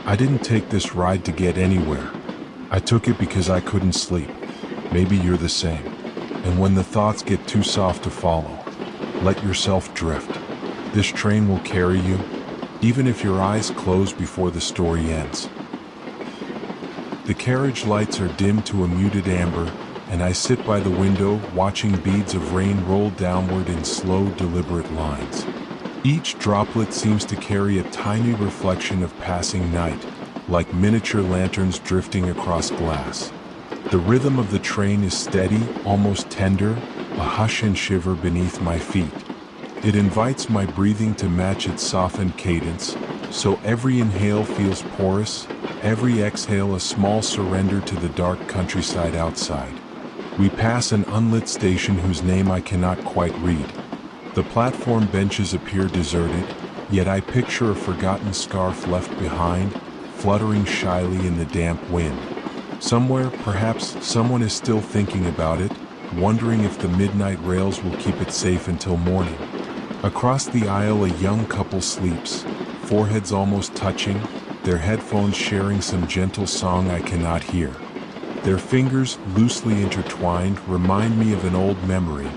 I didn't take this ride to get anywhere. I took it because I couldn't sleep. Maybe you're the same. And when the thoughts get too soft to follow, let yourself drift. This train will carry you, even if your eyes close before the story ends. The carriage lights are dimmed to a muted amber, and I sit by the window watching beads of rain roll downward in slow, deliberate lines. Each droplet seems to carry a tiny reflection of passing night, like miniature lanterns drifting across glass. The rhythm of the train is steady, almost tender, a hush and shiver beneath my feet. It invites my breathing to match its softened cadence, so every inhale feels porous, every exhale a small surrender to the dark countryside outside. We pass an unlit station whose name I cannot quite read. The platform benches appear deserted, yet I picture a forgotten scarf left behind, fluttering shyly in the damp wind. Somewhere, perhaps, someone is still thinking about it, wondering if the midnight rails will keep it safe until morning. Across the aisle, a young couple sleeps, foreheads almost touching, their headphones sharing some gentle song I cannot hear. Their fingers, loosely intertwined, remind me of an old memory,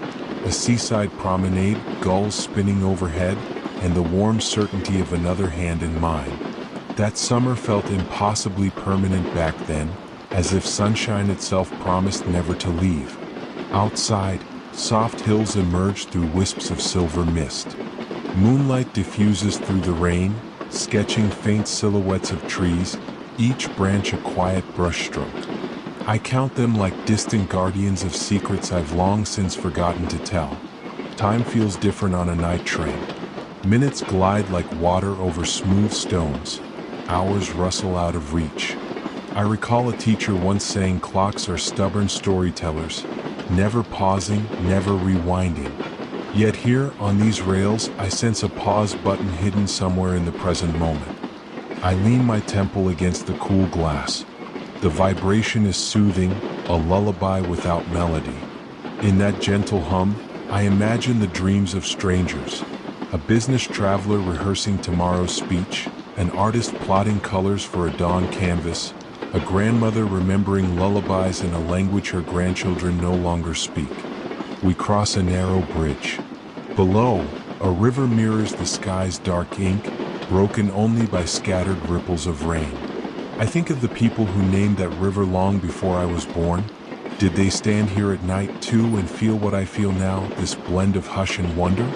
a seaside promenade, gulls spinning overhead, and the warm certainty of another hand in mine. That summer felt impossibly permanent back then, as if sunshine itself promised never to leave. Outside, soft hills emerge through wisps of silver mist. Moonlight diffuses through the rain, sketching faint silhouettes of trees, each branch a quiet brushstroke. I count them like distant guardians of secrets I've long since forgotten to tell. Time feels different on a night train. Minutes glide like water over smooth stones. Hours rustle out of reach. I recall a teacher once saying clocks are stubborn storytellers, never pausing, never rewinding. Yet here, on these rails, I sense a pause button hidden somewhere in the present moment. I lean my temple against the cool glass. The vibration is soothing, a lullaby without melody. In that gentle hum, I imagine the dreams of strangers. A business traveler rehearsing tomorrow's speech, an artist plotting colors for a dawn canvas, a grandmother remembering lullabies in a language her grandchildren no longer speak. We cross a narrow bridge. Below, a river mirrors the sky's dark ink, broken only by scattered ripples of rain. I think of the people who named that river long before I was born. Did they stand here at night too and feel what I feel now, this blend of hush and wonder?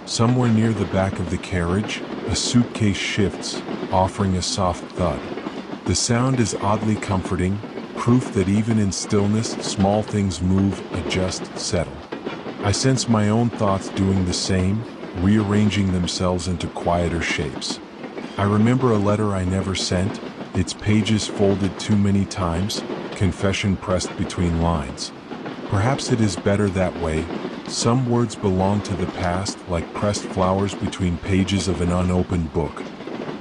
Somewhere near the back of the carriage, a suitcase shifts, offering a soft thud. The sound is oddly comforting, proof that even in stillness, small things move, adjust, settle. I sense my own thoughts doing the same, rearranging themselves into quieter shapes. I remember a letter I never sent, its pages folded too many times, confession pressed between lines. Perhaps it is better that way. Some words belong to the past, like pressed flowers between pages of an unopened book.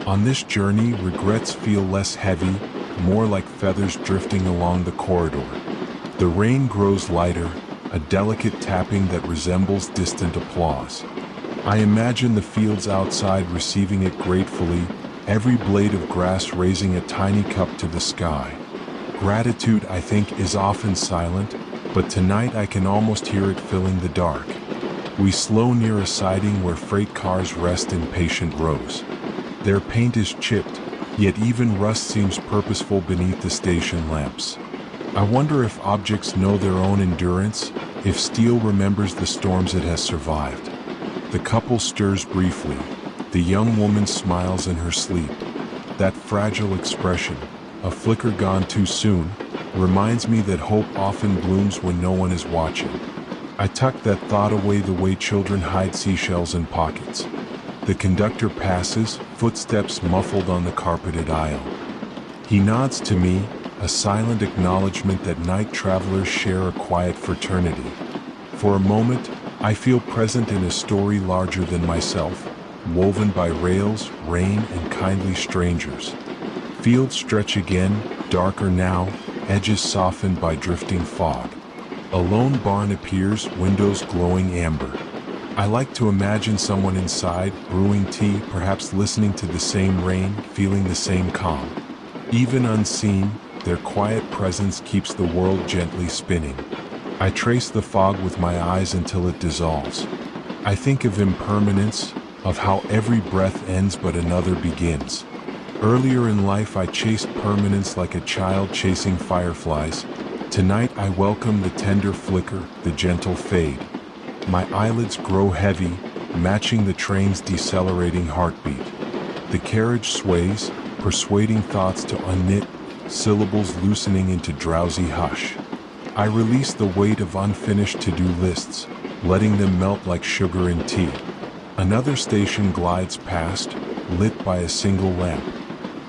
On this journey, regrets feel less heavy, more like feathers drifting along the corridor. The rain grows lighter, a delicate tapping that resembles distant applause. I imagine the fields outside receiving it gratefully, every blade of grass raising a tiny cup to the sky. Gratitude, I think, is often silent, but tonight I can almost hear it filling the dark. We slow near a siding where freight cars rest in patient rows. Their paint is chipped, yet even rust seems purposeful beneath the station lamps. I wonder if objects know their own endurance, if steel remembers the storms it has survived. The couple stirs briefly. The young woman smiles in her sleep. That fragile expression, a flicker gone too soon, reminds me that hope often blooms when no one is watching. I tuck that thought away the way children hide seashells in pockets. The conductor passes, footsteps muffled on the carpeted aisle. He nods to me, a silent acknowledgement that night travelers share a quiet fraternity. For a moment, I feel present in a story larger than myself, woven by rails, rain, and kindly strangers. Fields stretch again, darker now, edges softened by drifting fog. A lone barn appears, windows glowing amber. I like to imagine someone inside, brewing tea, perhaps listening to the same rain, feeling the same calm. Even unseen, their quiet presence keeps the world gently spinning. I trace the fog with my eyes until it dissolves. I think of impermanence, of how every breath ends but another begins. Earlier in life I chased permanence like a child chasing fireflies. Tonight I welcome the tender flicker, the gentle fade. My eyelids grow heavy, matching the train's decelerating heartbeat. The carriage sways, persuading thoughts to unknit, syllables loosening into drowsy hush. I release the weight of unfinished to-do lists, letting them melt like sugar in tea. Another station glides past, lit by a single lamp.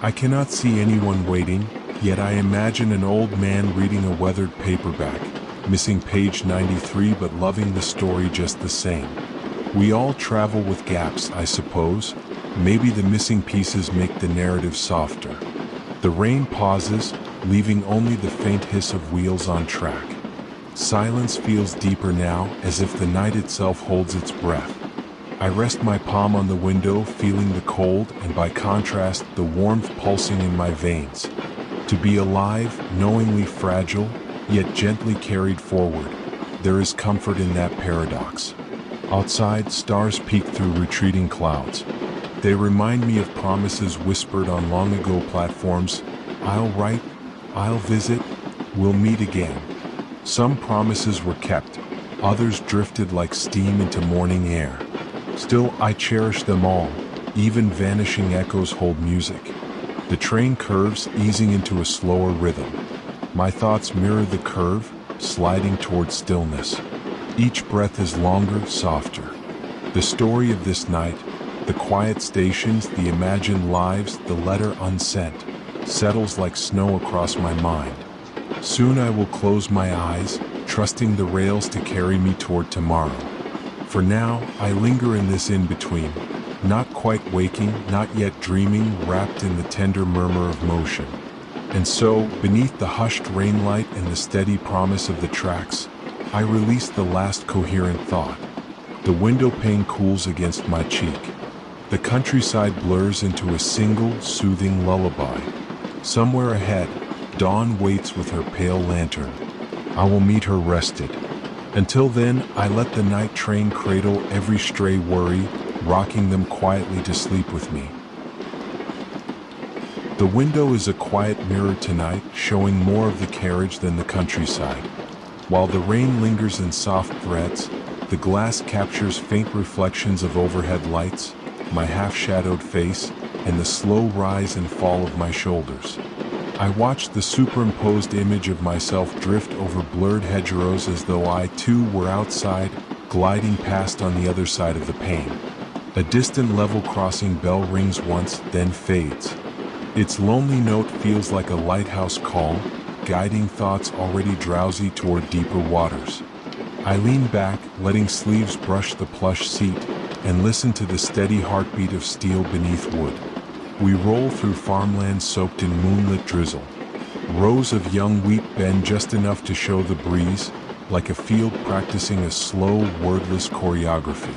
I cannot see anyone waiting, yet I imagine an old man reading a weathered paperback, missing page 93 but loving the story just the same. We all travel with gaps, I suppose. Maybe the missing pieces make the narrative softer. The rain pauses, leaving only the faint hiss of wheels on track. Silence feels deeper now, as if the night itself holds its breath. I rest my palm on the window, feeling the cold and by contrast the warmth pulsing in my veins. To be alive, knowingly fragile, yet gently carried forward, there is comfort in that paradox. Outside, stars peek through retreating clouds. They remind me of promises whispered on long-ago platforms. I'll write, I'll visit, we'll meet again. Some promises were kept, others drifted like steam into morning air. Still, I cherish them all. Even vanishing echoes hold music. The train curves, easing into a slower rhythm. My thoughts mirror the curve, sliding toward stillness. Each breath is longer, softer. The story of this night, the quiet stations, the imagined lives, the letter unsent, settles like snow across my mind. Soon I will close my eyes, trusting the rails to carry me toward tomorrow. For now, I linger in this in-between, not quite waking, not yet dreaming, wrapped in the tender murmur of motion. And so, beneath the hushed rainlight and the steady promise of the tracks, I release the last coherent thought. The window pane cools against my cheek. The countryside blurs into a single, soothing lullaby. Somewhere ahead, dawn waits with her pale lantern. I will meet her rested. Until then, I let the night train cradle every stray worry, rocking them quietly to sleep with me. The window is a quiet mirror tonight, showing more of the carriage than the countryside. While the rain lingers in soft threads, the glass captures faint reflections of overhead lights, my half-shadowed face, and the slow rise and fall of my shoulders. I watch the superimposed image of myself drift over blurred hedgerows as though I too were outside, gliding past on the other side of the pane. A distant level crossing bell rings once, then fades. Its lonely note feels like a lighthouse call, guiding thoughts already drowsy toward deeper waters. I lean back, letting sleeves brush the plush seat, and listen to the steady heartbeat of steel beneath wood. We roll through farmland soaked in moonlit drizzle. Rows of young wheat bend just enough to show the breeze, like a field practicing a slow, wordless choreography.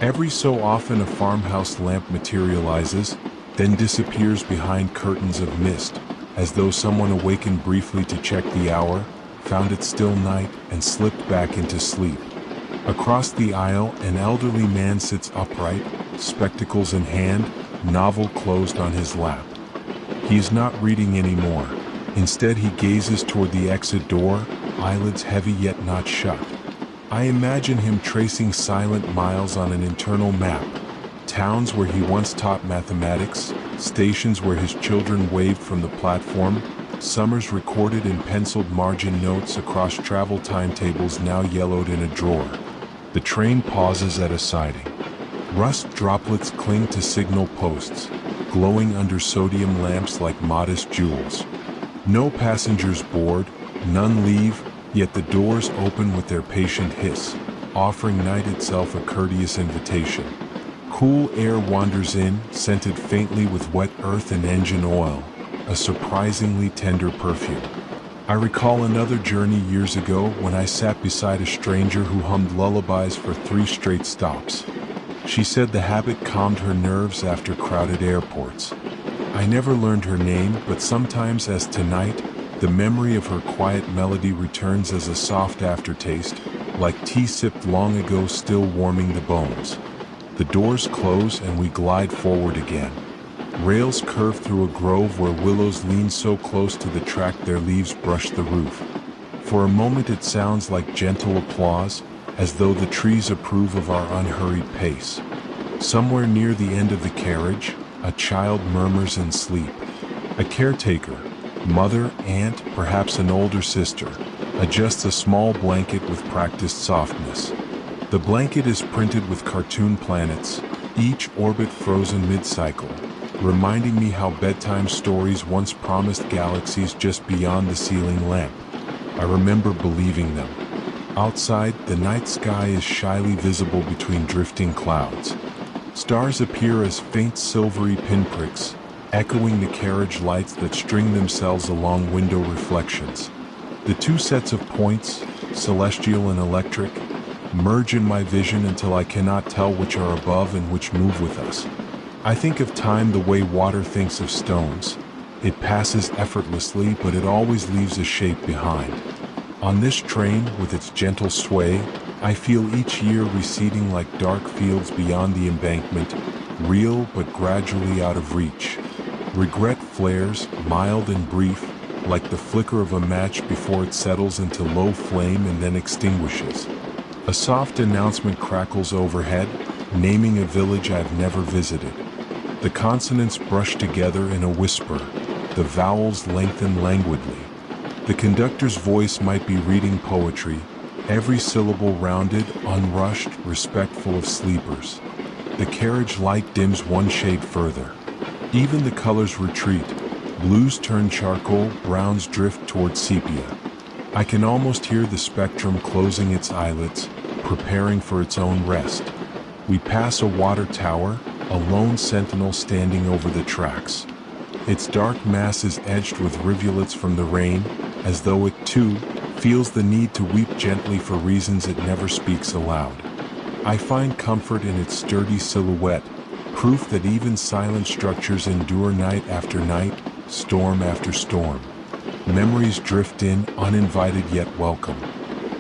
Every so often a farmhouse lamp materializes, then disappears behind curtains of mist, as though someone awakened briefly to check the hour, found it still night, and slipped back into sleep. Across the aisle, an elderly man sits upright, spectacles in hand, novel closed on his lap. He is not reading anymore. Instead, he gazes toward the exit door, eyelids heavy yet not shut. I imagine him tracing silent miles on an internal map. Towns where he once taught mathematics, stations where his children waved from the platform, summers recorded in penciled margin notes across travel timetables now yellowed in a drawer. The train pauses at a siding. Rust droplets cling to signal posts, glowing under sodium lamps like modest jewels. No passengers board, none leave, yet the doors open with their patient hiss, offering night itself a courteous invitation. Cool air wanders in, scented faintly with wet earth and engine oil, a surprisingly tender perfume. I recall another journey years ago when I sat beside a stranger who hummed lullabies for 3 straight stops. She said the habit calmed her nerves after crowded airports. I never learned her name, but sometimes, as tonight, the memory of her quiet melody returns as a soft aftertaste, like tea sipped long ago still warming the bones. The doors close and we glide forward again. Rails curve through a grove where willows lean so close to the track their leaves brush the roof. For a moment it sounds like gentle applause, as though the trees approve of our unhurried pace. Somewhere near the end of the carriage, a child murmurs in sleep. A caretaker, mother, aunt, perhaps an older sister, adjusts a small blanket with practiced softness. The blanket is printed with cartoon planets, each orbit frozen mid-cycle, reminding me how bedtime stories once promised galaxies just beyond the ceiling lamp. I remember believing them. Outside, the night sky is shyly visible between drifting clouds. Stars appear as faint silvery pinpricks, echoing the carriage lights that string themselves along window reflections. The 2 sets of points, celestial and electric, merge in my vision until I cannot tell which are above and which move with us. I think of time the way water thinks of stones. It passes effortlessly, but it always leaves a shape behind. On this train, with its gentle sway, I feel each year receding like dark fields beyond the embankment, real but gradually out of reach. Regret flares, mild and brief, like the flicker of a match before it settles into low flame and then extinguishes. A soft announcement crackles overhead, naming a village I've never visited. The consonants brush together in a whisper, the vowels lengthen languidly. The conductor's voice might be reading poetry, every syllable rounded, unrushed, respectful of sleepers. The carriage light dims one shade further. Even the colors retreat. Blues turn charcoal, browns drift toward sepia. I can almost hear the spectrum closing its eyelids, preparing for its own rest. We pass a water tower, a lone sentinel standing over the tracks. Its dark mass is edged with rivulets from the rain, as though it, too, feels the need to weep gently for reasons it never speaks aloud. I find comfort in its sturdy silhouette, proof that even silent structures endure night after night, storm after storm. Memories drift in, uninvited yet welcome.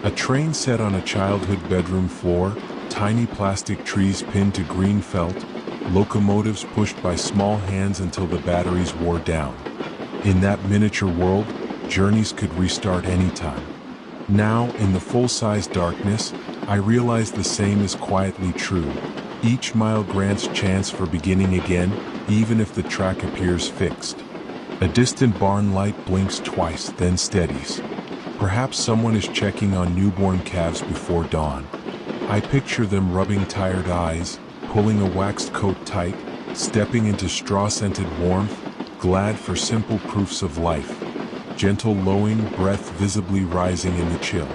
A train set on a childhood bedroom floor, tiny plastic trees pinned to green felt, locomotives pushed by small hands until the batteries wore down. In that miniature world, journeys could restart anytime. Now, in the full-size darkness, I realize the same is quietly true. Each mile grants chance for beginning again, even if the track appears fixed. A distant barn light blinks twice, then steadies. Perhaps someone is checking on newborn calves before dawn. I picture them rubbing tired eyes, pulling a waxed coat tight, stepping into straw-scented warmth, glad for simple proofs of life. Gentle lowing, breath visibly rising in the chill.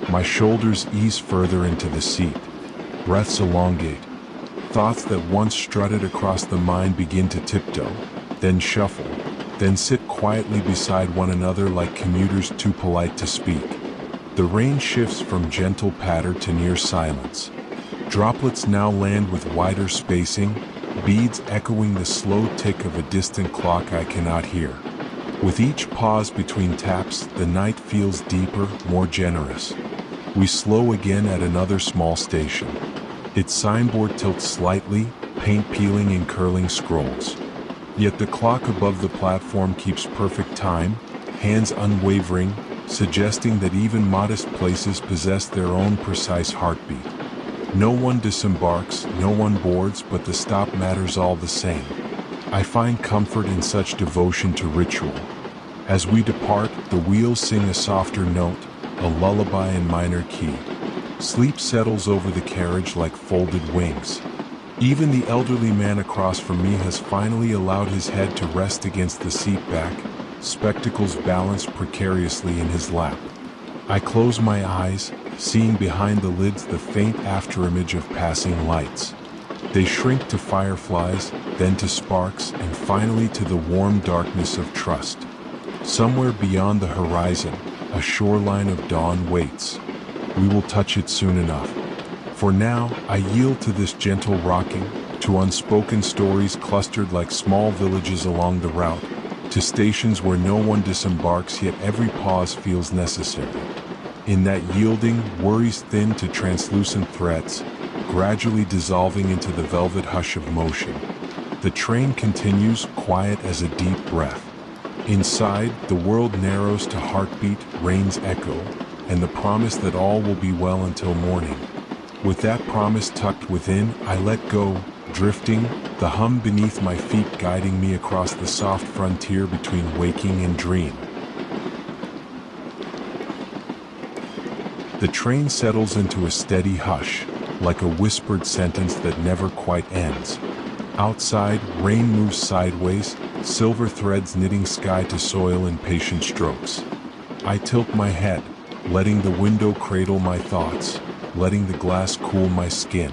My shoulders ease further into the seat. Breaths elongate. Thoughts that once strutted across the mind begin to tiptoe, then shuffle, then sit quietly beside one another like commuters too polite to speak. The rain shifts from gentle patter to near silence. Droplets now land with wider spacing, beads echoing the slow tick of a distant clock I cannot hear. With each pause between taps, the night feels deeper, more generous. We slow again at another small station. Its signboard tilts slightly, paint peeling in curling scrolls. Yet the clock above the platform keeps perfect time, hands unwavering, suggesting that even modest places possess their own precise heartbeat. No one disembarks, no one boards, but the stop matters all the same. I find comfort in such devotion to ritual. As we depart, the wheels sing a softer note, a lullaby in minor key. Sleep settles over the carriage like folded wings. Even the elderly man across from me has finally allowed his head to rest against the seat back, spectacles balanced precariously in his lap. I close my eyes, seeing behind the lids the faint afterimage of passing lights. They shrink to fireflies, then to sparks, and finally to the warm darkness of trust. Somewhere beyond the horizon, a shoreline of dawn waits. We will touch it soon enough. For now, I yield to this gentle rocking, to unspoken stories clustered like small villages along the route, to stations where no one disembarks yet every pause feels necessary. In that yielding, worries thin to translucent threads, gradually dissolving into the velvet hush of motion. The train continues, quiet as a deep breath. Inside, the world narrows to heartbeat, rain's echo, and the promise that all will be well until morning. With that promise tucked within, I let go, drifting, the hum beneath my feet guiding me across the soft frontier between waking and dream. The train settles into a steady hush, like a whispered sentence that never quite ends. Outside, rain moves sideways, silver threads knitting sky to soil in patient strokes. I tilt my head, letting the window cradle my thoughts, letting the glass cool my skin.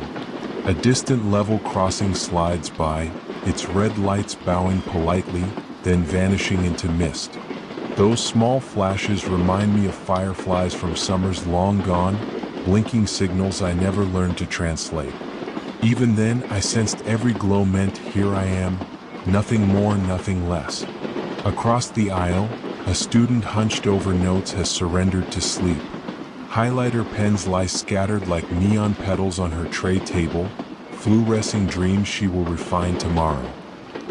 A distant level crossing slides by, its red lights bowing politely, then vanishing into mist. Those small flashes remind me of fireflies from summers long gone, blinking signals I never learned to translate. Even then, I sensed every glow meant, here I am, nothing more, nothing less. Across the aisle, a student hunched over notes has surrendered to sleep. Highlighter pens lie scattered like neon petals on her tray table, fluorescing dreams she will refine tomorrow.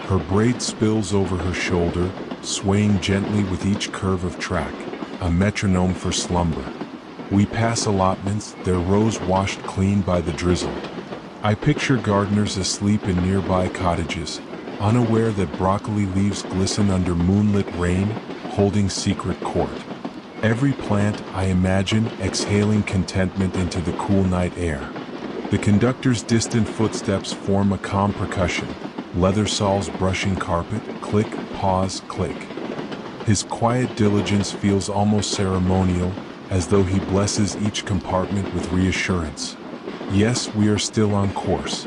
Her braid spills over her shoulder, swaying gently with each curve of track, a metronome for slumber. We pass allotments, their rows washed clean by the drizzle. I picture gardeners asleep in nearby cottages, unaware that broccoli leaves glisten under moonlit rain, holding secret court. Every plant, I imagine, exhaling contentment into the cool night air. The conductor's distant footsteps form a calm percussion, leather soles brushing carpet, click, pause, click. His quiet diligence feels almost ceremonial, as though he blesses each compartment with reassurance. Yes, we are still on course.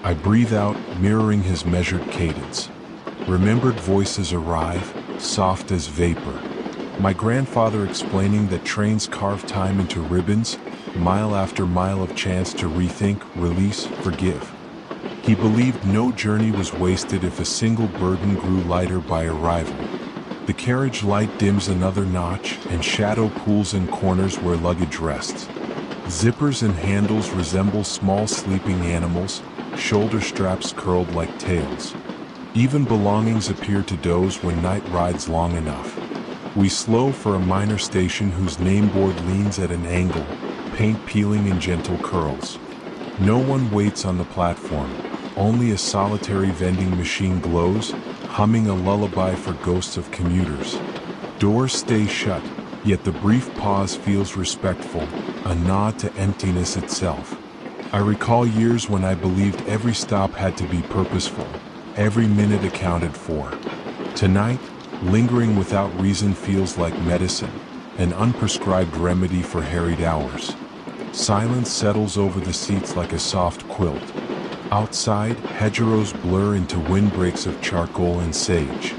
I breathe out, mirroring his measured cadence. Remembered voices arrive, soft as vapor. My grandfather explaining that trains carve time into ribbons, mile after mile of chance to rethink, release, forgive. He believed no journey was wasted if a single burden grew lighter by arrival. The carriage light dims another notch, and shadow pools in corners where luggage rests. Zippers and handles resemble small sleeping animals, shoulder straps curled like tails. Even belongings appear to doze when night rides long enough. We slow for a minor station whose nameboard leans at an angle, paint peeling in gentle curls. No one waits on the platform, only a solitary vending machine glows, humming a lullaby for ghosts of commuters. Doors stay shut, yet the brief pause feels respectful, a nod to emptiness itself. I recall years when I believed every stop had to be purposeful, every minute accounted for. Tonight, lingering without reason feels like medicine, an unprescribed remedy for harried hours. Silence settles over the seats like a soft quilt. Outside, hedgerows blur into windbreaks of charcoal and sage.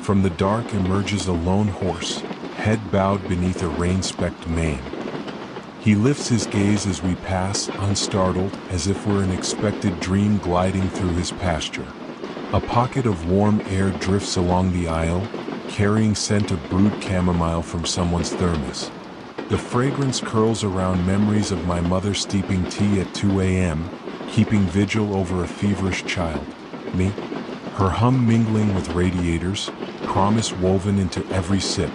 From the dark emerges a lone horse, head bowed beneath a rain-specked mane. He lifts his gaze as we pass, unstartled, as if we're an expected dream gliding through his pasture. A pocket of warm air drifts along the aisle, carrying scent of brewed chamomile from someone's thermos. The fragrance curls around memories of my mother steeping tea at 2 a.m., keeping vigil over a feverish child, me. Her hum mingling with radiators, promise woven into every sip.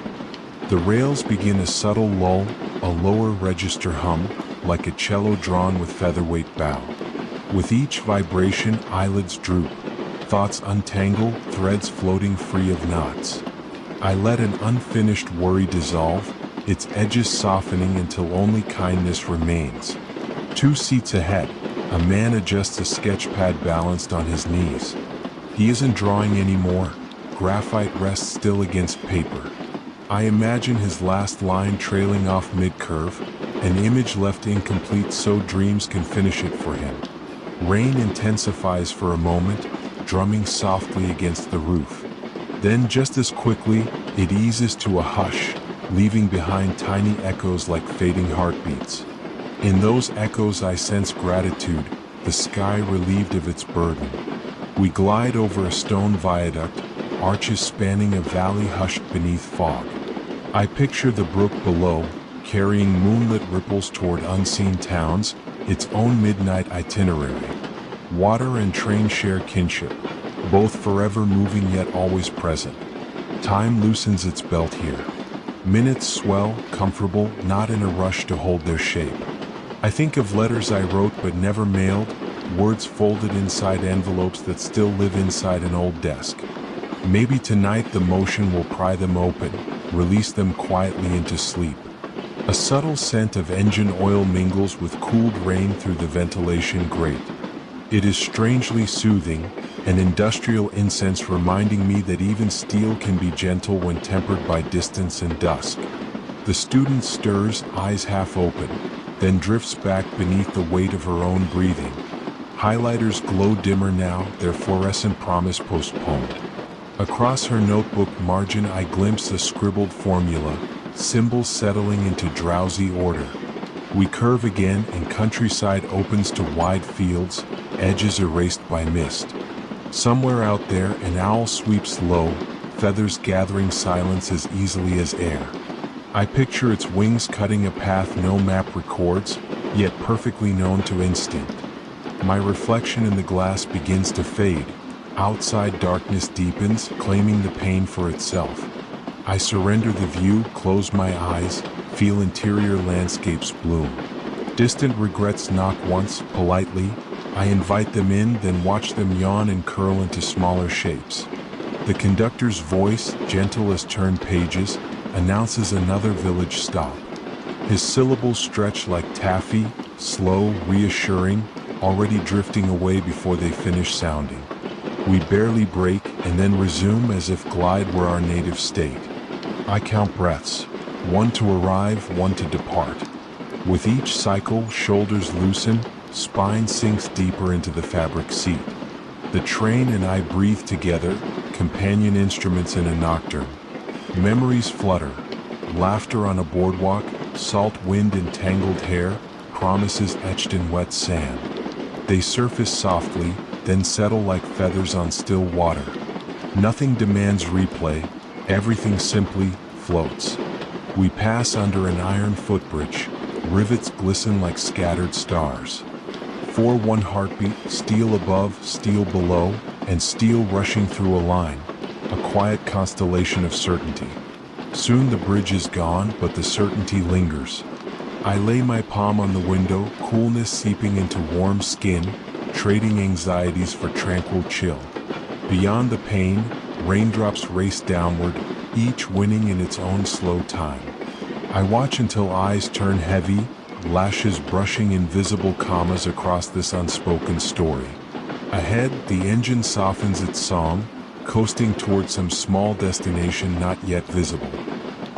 The rails begin a subtle lull, a lower register hum, like a cello drawn with featherweight bow. With each vibration, eyelids droop, thoughts untangle, threads floating free of knots. I let an unfinished worry dissolve, its edges softening until only kindness remains. 2 seats ahead, a man adjusts a sketch pad balanced on his knees. He isn't drawing anymore, graphite rests still against paper. I imagine his last line trailing off mid-curve, an image left incomplete so dreams can finish it for him. Rain intensifies for a moment, drumming softly against the roof. Then just as quickly, it eases to a hush, leaving behind tiny echoes like fading heartbeats. In those echoes I sense gratitude, the sky relieved of its burden. We glide over a stone viaduct, arches spanning a valley hushed beneath fog. I picture the brook below, carrying moonlit ripples toward unseen towns, its own midnight itinerary. Water and train share kinship, both forever moving yet always present. Time loosens its belt here. Minutes swell, comfortable, not in a rush to hold their shape. I think of letters I wrote but never mailed, words folded inside envelopes that still live inside an old desk. Maybe tonight the motion will pry them open, release them quietly into sleep. A subtle scent of engine oil mingles with cooled rain through the ventilation grate. It is strangely soothing, an industrial incense reminding me that even steel can be gentle when tempered by distance and dusk. The student stirs, eyes half open, then drifts back beneath the weight of her own breathing. Highlighters glow dimmer now, their fluorescent promise postponed. Across her notebook margin I glimpse a scribbled formula, symbols settling into drowsy order. We curve again and countryside opens to wide fields, edges erased by mist. Somewhere out there an owl sweeps low, feathers gathering silence as easily as air. I picture its wings cutting a path no map records, yet perfectly known to instinct. My reflection in the glass begins to fade. Outside darkness deepens, claiming the pain for itself. I surrender the view, close my eyes, feel interior landscapes bloom. Distant regrets knock once, politely. I invite them in, then watch them yawn and curl into smaller shapes. The conductor's voice, gentle as turned pages, announces another village stop. His syllables stretch like taffy, slow, reassuring, already drifting away before they finish sounding. We barely break and then resume as if glide were our native state. I count breaths, one to arrive, one to depart. With each cycle, shoulders loosen, spine sinks deeper into the fabric seat. The train and I breathe together, companion instruments in a nocturne. Memories flutter, laughter on a boardwalk, salt wind in tangled hair, promises etched in wet sand. They surface softly, then settle like feathers on still water. Nothing demands replay, everything simply floats. We pass under an iron footbridge, rivets glisten like scattered stars. 4-1 heartbeat, steel above, steel below, and steel rushing through a line, a quiet constellation of certainty. Soon the bridge is gone, but the certainty lingers. I lay my palm on the window, coolness seeping into warm skin, trading anxieties for tranquil chill. Beyond the pain, raindrops race downward, each winning in its own slow time. I watch until eyes turn heavy, lashes brushing invisible commas across this unspoken story. Ahead, the engine softens its song, coasting toward some small destination not yet visible.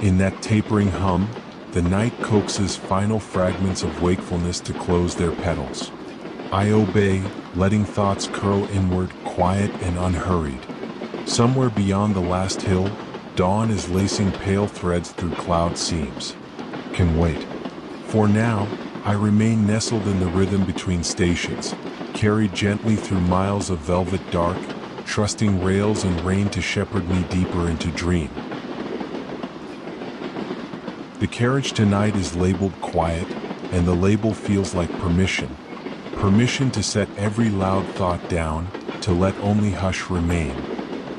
In that tapering hum, the night coaxes final fragments of wakefulness to close their petals. I obey, letting thoughts curl inward, quiet and unhurried. Somewhere beyond the last hill, dawn is lacing pale threads through cloud seams. Can wait. For now, I remain nestled in the rhythm between stations, carried gently through miles of velvet dark, trusting rails and rain to shepherd me deeper into dream. The carriage tonight is labeled quiet, and the label feels like permission. Permission to set every loud thought down, to let only hush remain.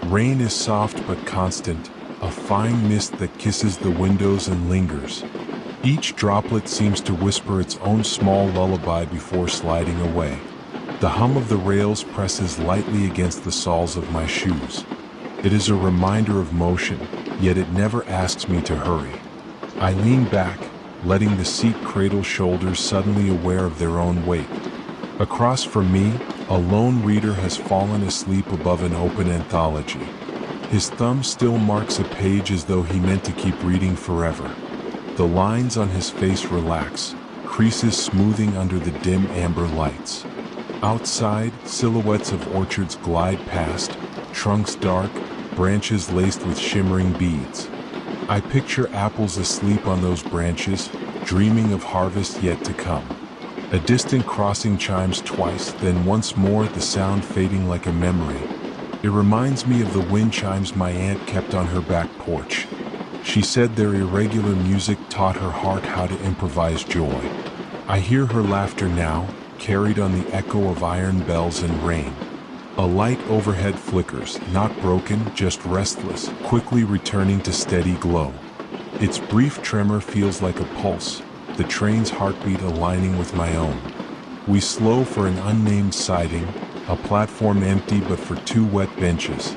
Rain is soft but constant, a fine mist that kisses the windows and lingers. Each droplet seems to whisper its own small lullaby before sliding away. The hum of the rails presses lightly against the soles of my shoes. It is a reminder of motion, yet it never asks me to hurry. I lean back, letting the seat cradle shoulders suddenly aware of their own weight. Across from me, a lone reader has fallen asleep above an open anthology. His thumb still marks a page as though he meant to keep reading forever. The lines on his face relax, creases smoothing under the dim amber lights. Outside, silhouettes of orchards glide past, trunks dark, branches laced with shimmering beads. I picture apples asleep on those branches, dreaming of harvest yet to come. A distant crossing chimes twice, then once more, the sound fading like a memory. It reminds me of the wind chimes my aunt kept on her back porch. She said their irregular music taught her heart how to improvise joy. I hear her laughter now, carried on the echo of iron bells and rain. A light overhead flickers, not broken, just restless, quickly returning to steady glow. Its brief tremor feels like a pulse, the train's heartbeat aligning with my own. We slow for an unnamed siding, a platform empty but for two wet benches.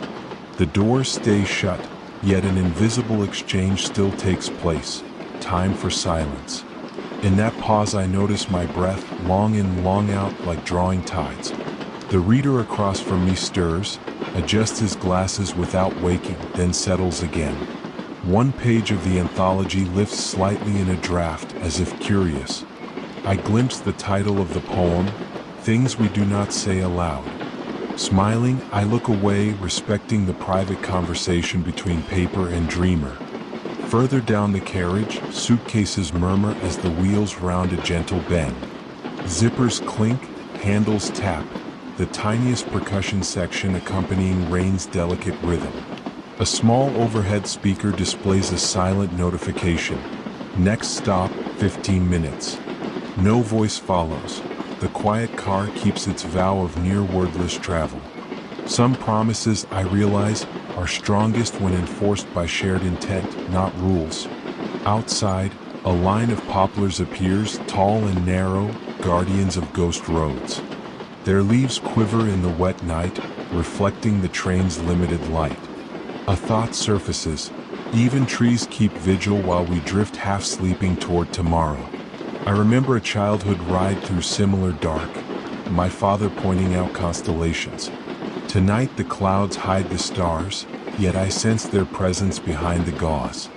The doors stay shut, yet an invisible exchange still takes place, time for silence. In that pause I notice my breath, long in, long out, like drawing tides. The reader across from me stirs, adjusts his glasses without waking, then settles again. One page of the anthology lifts slightly in a draft, as if curious. I glimpse the title of the poem, Things We Do Not Say Aloud. Smiling, I look away, respecting the private conversation between paper and dreamer. Further down the carriage, suitcases murmur as the wheels round a gentle bend. Zippers clink, handles tap, the tiniest percussion section accompanying rain's delicate rhythm. A small overhead speaker displays a silent notification. Next stop, 15 minutes. No voice follows. The quiet car keeps its vow of near wordless travel. Some promises, I realize, are strongest when enforced by shared intent, not rules. Outside, a line of poplars appears, tall and narrow, guardians of ghost roads. Their leaves quiver in the wet night, reflecting the train's limited light. A thought surfaces. Even trees keep vigil while we drift half-sleeping toward tomorrow. I remember a childhood ride through similar dark, my father pointing out constellations. Tonight the clouds hide the stars, yet I sense their presence behind the gauze.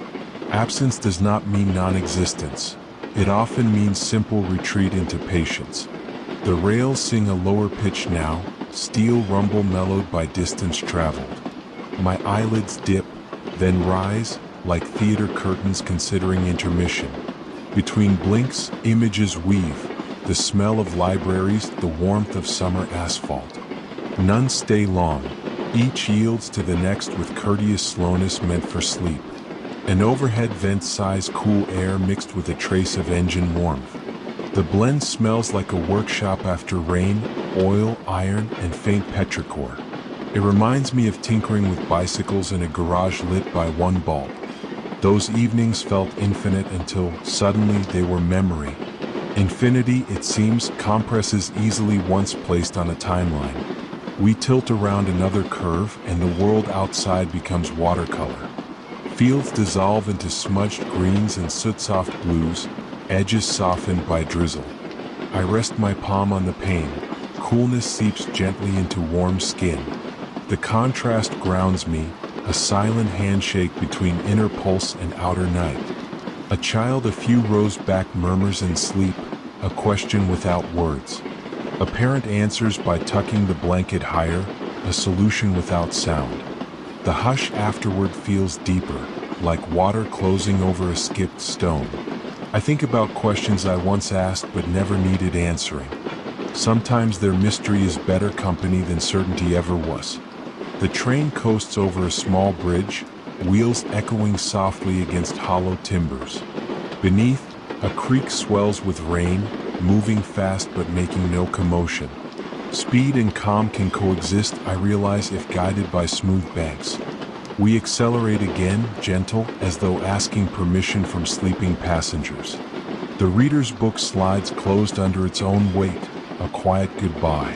Absence does not mean non-existence. It often means simple retreat into patience. The rails sing a lower pitch now, steel rumble mellowed by distance traveled. My eyelids dip, then rise, like theater curtains considering intermission. Between blinks, images weave, the smell of libraries, the warmth of summer asphalt. None stay long, each yields to the next with courteous slowness meant for sleep. An overhead vent sighs cool air mixed with a trace of engine warmth. The blend smells like a workshop after rain, oil, iron, and faint petrichor. It reminds me of tinkering with bicycles in a garage lit by one bulb. Those evenings felt infinite until, suddenly, they were memory. Infinity, it seems, compresses easily once placed on a timeline. We tilt around another curve, and the world outside becomes watercolor. Fields dissolve into smudged greens and soot-soft blues, edges softened by drizzle. I rest my palm on the pane. Coolness seeps gently into warm skin. The contrast grounds me, a silent handshake between inner pulse and outer night. A child a few rows back murmurs in sleep, a question without words. A parent answers by tucking the blanket higher, a solution without sound. The hush afterward feels deeper, like water closing over a skipped stone. I think about questions I once asked but never needed answering. Sometimes their mystery is better company than certainty ever was. The train coasts over a small bridge, wheels echoing softly against hollow timbers. Beneath, a creek swells with rain, moving fast but making no commotion. Speed and calm can coexist, I realize, if guided by smooth banks. We accelerate again, gentle, as though asking permission from sleeping passengers. The reader's book slides closed under its own weight, a quiet goodbye.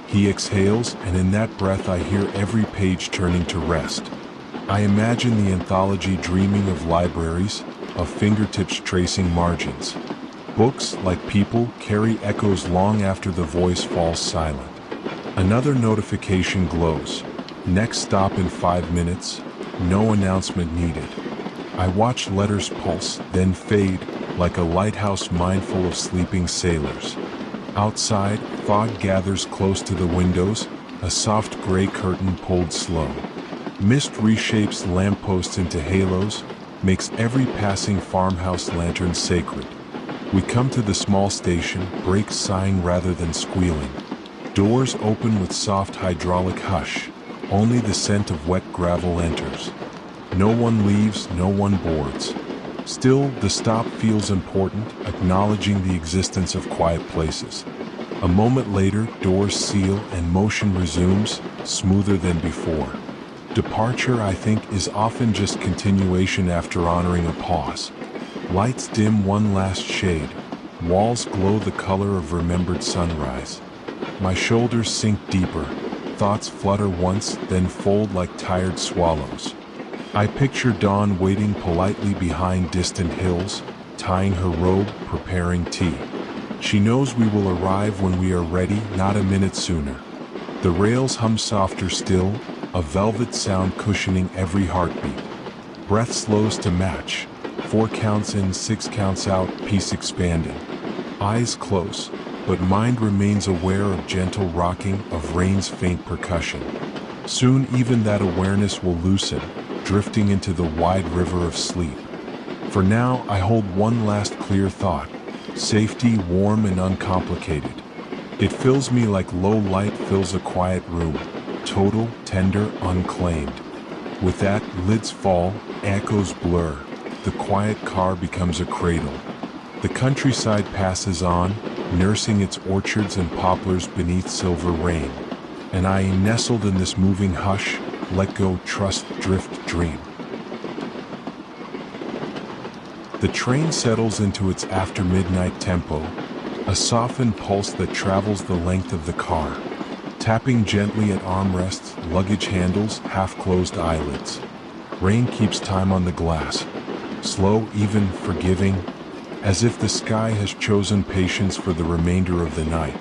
He exhales, and in that breath I hear every page turning to rest. I imagine the anthology dreaming of libraries, of fingertips tracing margins. Books, like people, carry echoes long after the voice falls silent. Another notification glows. Next stop in 5 minutes, no announcement needed. I watch letters pulse, then fade, like a lighthouse mindful of sleeping sailors. Outside, fog gathers close to the windows, a soft gray curtain pulled slow. Mist reshapes lampposts into halos, makes every passing farmhouse lantern sacred. We come to the small station, brakes sighing rather than squealing. Doors open with soft hydraulic hush. Only the scent of wet gravel enters. No one leaves, no one boards. Still, the stop feels important, acknowledging the existence of quiet places. A moment later, doors seal and motion resumes, smoother than before. Departure, I think, is often just continuation after honoring a pause. Lights dim one last shade. Walls glow the color of remembered sunrise. My shoulders sink deeper. Thoughts flutter once, then fold like tired swallows. I picture dawn waiting politely behind distant hills, tying her robe, preparing tea. She knows we will arrive when we are ready, not a minute sooner. The rails hum softer still, a velvet sound cushioning every heartbeat. Breath slows to match. 4 counts in, 6 counts out, peace expanding. Eyes close, but mind remains aware of gentle rocking, of rain's faint percussion. Soon even that awareness will loosen, drifting into the wide river of sleep. For now, I hold one last clear thought. Safety, warm and uncomplicated. It fills me like low light fills a quiet room. Total, tender, unclaimed. With that, lids fall, echoes blur. The quiet car becomes a cradle. The countryside passes on, nursing its orchards and poplars beneath silver rain. And I am nestled in this moving hush, let go, trust, drift, dream. The train settles into its after-midnight tempo, a softened pulse that travels the length of the car, tapping gently at armrests, luggage handles, half-closed eyelids. Rain keeps time on the glass, slow, even, forgiving, as if the sky has chosen patience for the remainder of the night.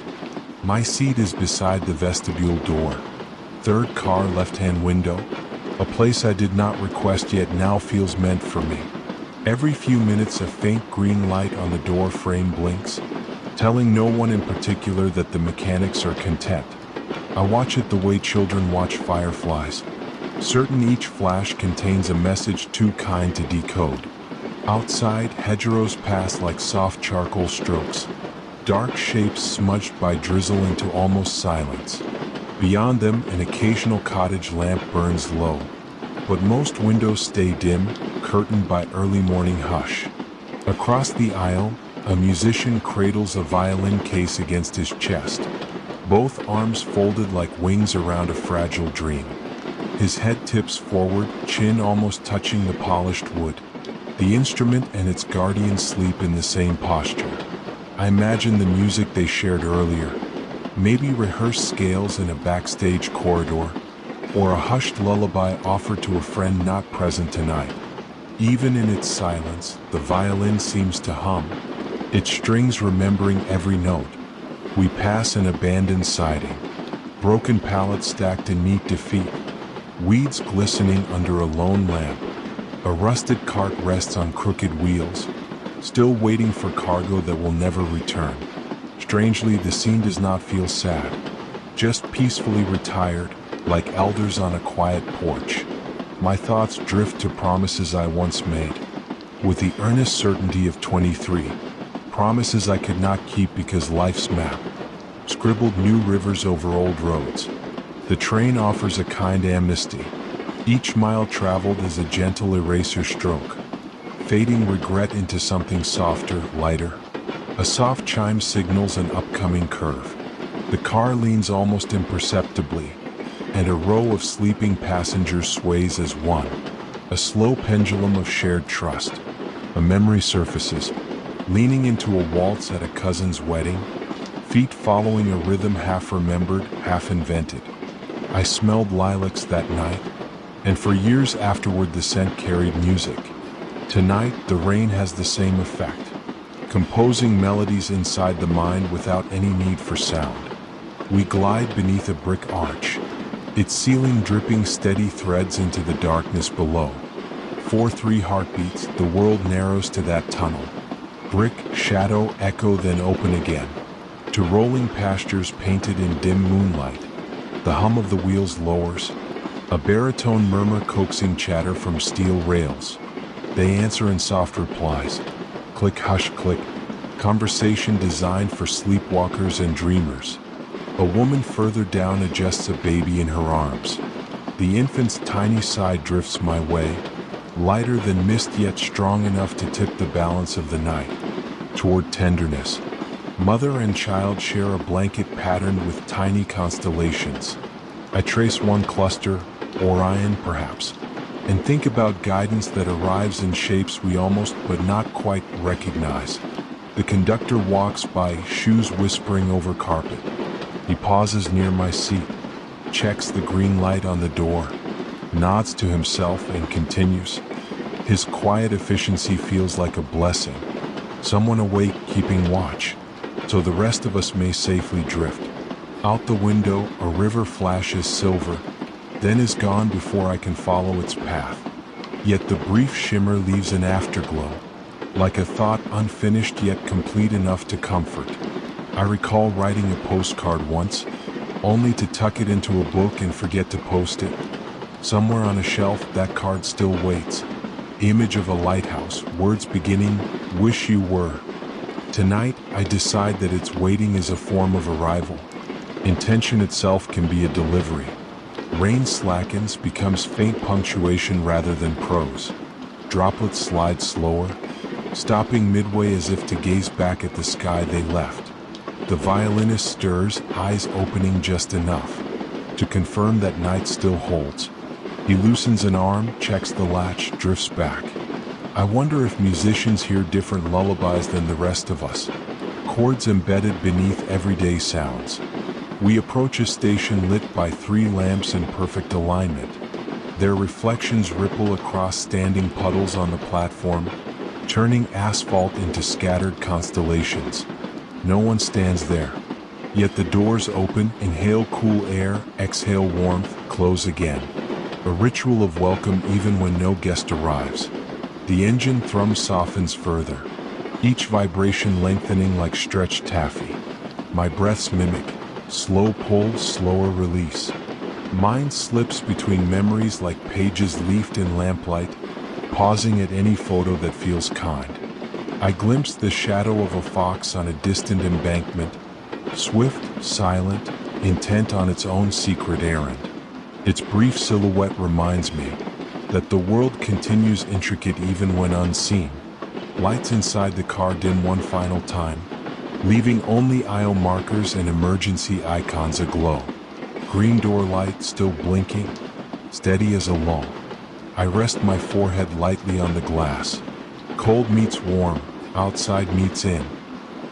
My seat is beside the vestibule door. Third car, left-hand window, a place I did not request yet now feels meant for me. Every few minutes a faint green light on the door frame blinks, telling no one in particular that the mechanics are content. I watch it the way children watch fireflies, certain each flash contains a message too kind to decode. Outside, hedgerows pass like soft charcoal strokes, dark shapes smudged by drizzle into almost silence. Beyond them, an occasional cottage lamp burns low, but most windows stay dim, curtained by early morning hush. Across the aisle, a musician cradles a violin case against his chest, both arms folded like wings around a fragile dream. His head tips forward, chin almost touching the polished wood. The instrument and its guardian sleep in the same posture. I imagine the music they shared earlier, maybe rehearsed scales in a backstage corridor, or a hushed lullaby offered to a friend not present tonight. Even in its silence, the violin seems to hum, its strings remembering every note. We pass an abandoned siding, broken pallets stacked in neat defeat, weeds glistening under a lone lamp. A rusted cart rests on crooked wheels, still waiting for cargo that will never return. Strangely, the scene does not feel sad, just peacefully retired, like elders on a quiet porch. My thoughts drift to promises I once made, with the earnest certainty of 23. Promises I could not keep because life's map scribbled new rivers over old roads. The train offers a kind amnesty. Each mile traveled is a gentle eraser stroke, fading regret into something softer, lighter. A soft chime signals an upcoming curve. The car leans almost imperceptibly, and a row of sleeping passengers sways as one. A slow pendulum of shared trust. A memory surfaces, leaning into a waltz at a cousin's wedding, feet following a rhythm half remembered, half invented. I smelled lilacs that night, and for years afterward the scent carried music. Tonight, the rain has the same effect, composing melodies inside the mind without any need for sound. We glide beneath a brick arch, its ceiling dripping steady threads into the darkness below. 4-3 heartbeats, the world narrows to that tunnel. Brick, shadow, echo, then open again, to rolling pastures painted in dim moonlight. The hum of the wheels lowers, A baritone murmur coaxing chatter from steel rails. They answer in soft replies. Click, hush, click. Conversation designed for sleepwalkers and dreamers. A woman further down adjusts a baby in her arms. The infant's tiny sigh drifts my way, lighter than mist yet strong enough to tip the balance of the night toward tenderness. Mother and child share a blanket patterned with tiny constellations. I trace one cluster, Orion perhaps, and think about guidance that arrives in shapes we almost but not quite recognize. The conductor walks by, shoes whispering over carpet. He pauses near my seat, checks the green light on the door, nods to himself and continues. His quiet efficiency feels like a blessing. Someone awake keeping watch, so the rest of us may safely drift. Out the window, a river flashes silver, then is gone before I can follow its path. Yet the brief shimmer leaves an afterglow, like a thought unfinished yet complete enough to comfort. I recall writing a postcard once, only to tuck it into a book and forget to post it. Somewhere on a shelf, that card still waits. Image of a lighthouse, words beginning, wish you were. Tonight, I decide that its waiting is a form of arrival. Intention itself can be a delivery. Rain slackens, becomes faint punctuation rather than prose. Droplets slide slower, stopping midway as if to gaze back at the sky they left. The violinist stirs, eyes opening just enough to confirm that night still holds. He loosens an arm, checks the latch, drifts back. I wonder if musicians hear different lullabies than the rest of us, chords embedded beneath everyday sounds. We approach a station lit by 3 lamps in perfect alignment. Their reflections ripple across standing puddles on the platform, turning asphalt into scattered constellations. No one stands there. Yet the doors open, inhale cool air, exhale warmth, close again. A ritual of welcome even when no guest arrives. The engine thrum softens further, each vibration lengthening like stretched taffy. My breaths mimic, slow pull, slower release. Mind slips between memories like pages leafed in lamplight, pausing at any photo that feels kind. I glimpse the shadow of a fox on a distant embankment, swift, silent, intent on its own secret errand. Its brief silhouette reminds me that the world continues intricate even when unseen. Lights inside the car dim one final time, leaving only aisle markers and emergency icons aglow. Green door light still blinking, steady as a lull. I rest my forehead lightly on the glass. Cold meets warm, outside meets in.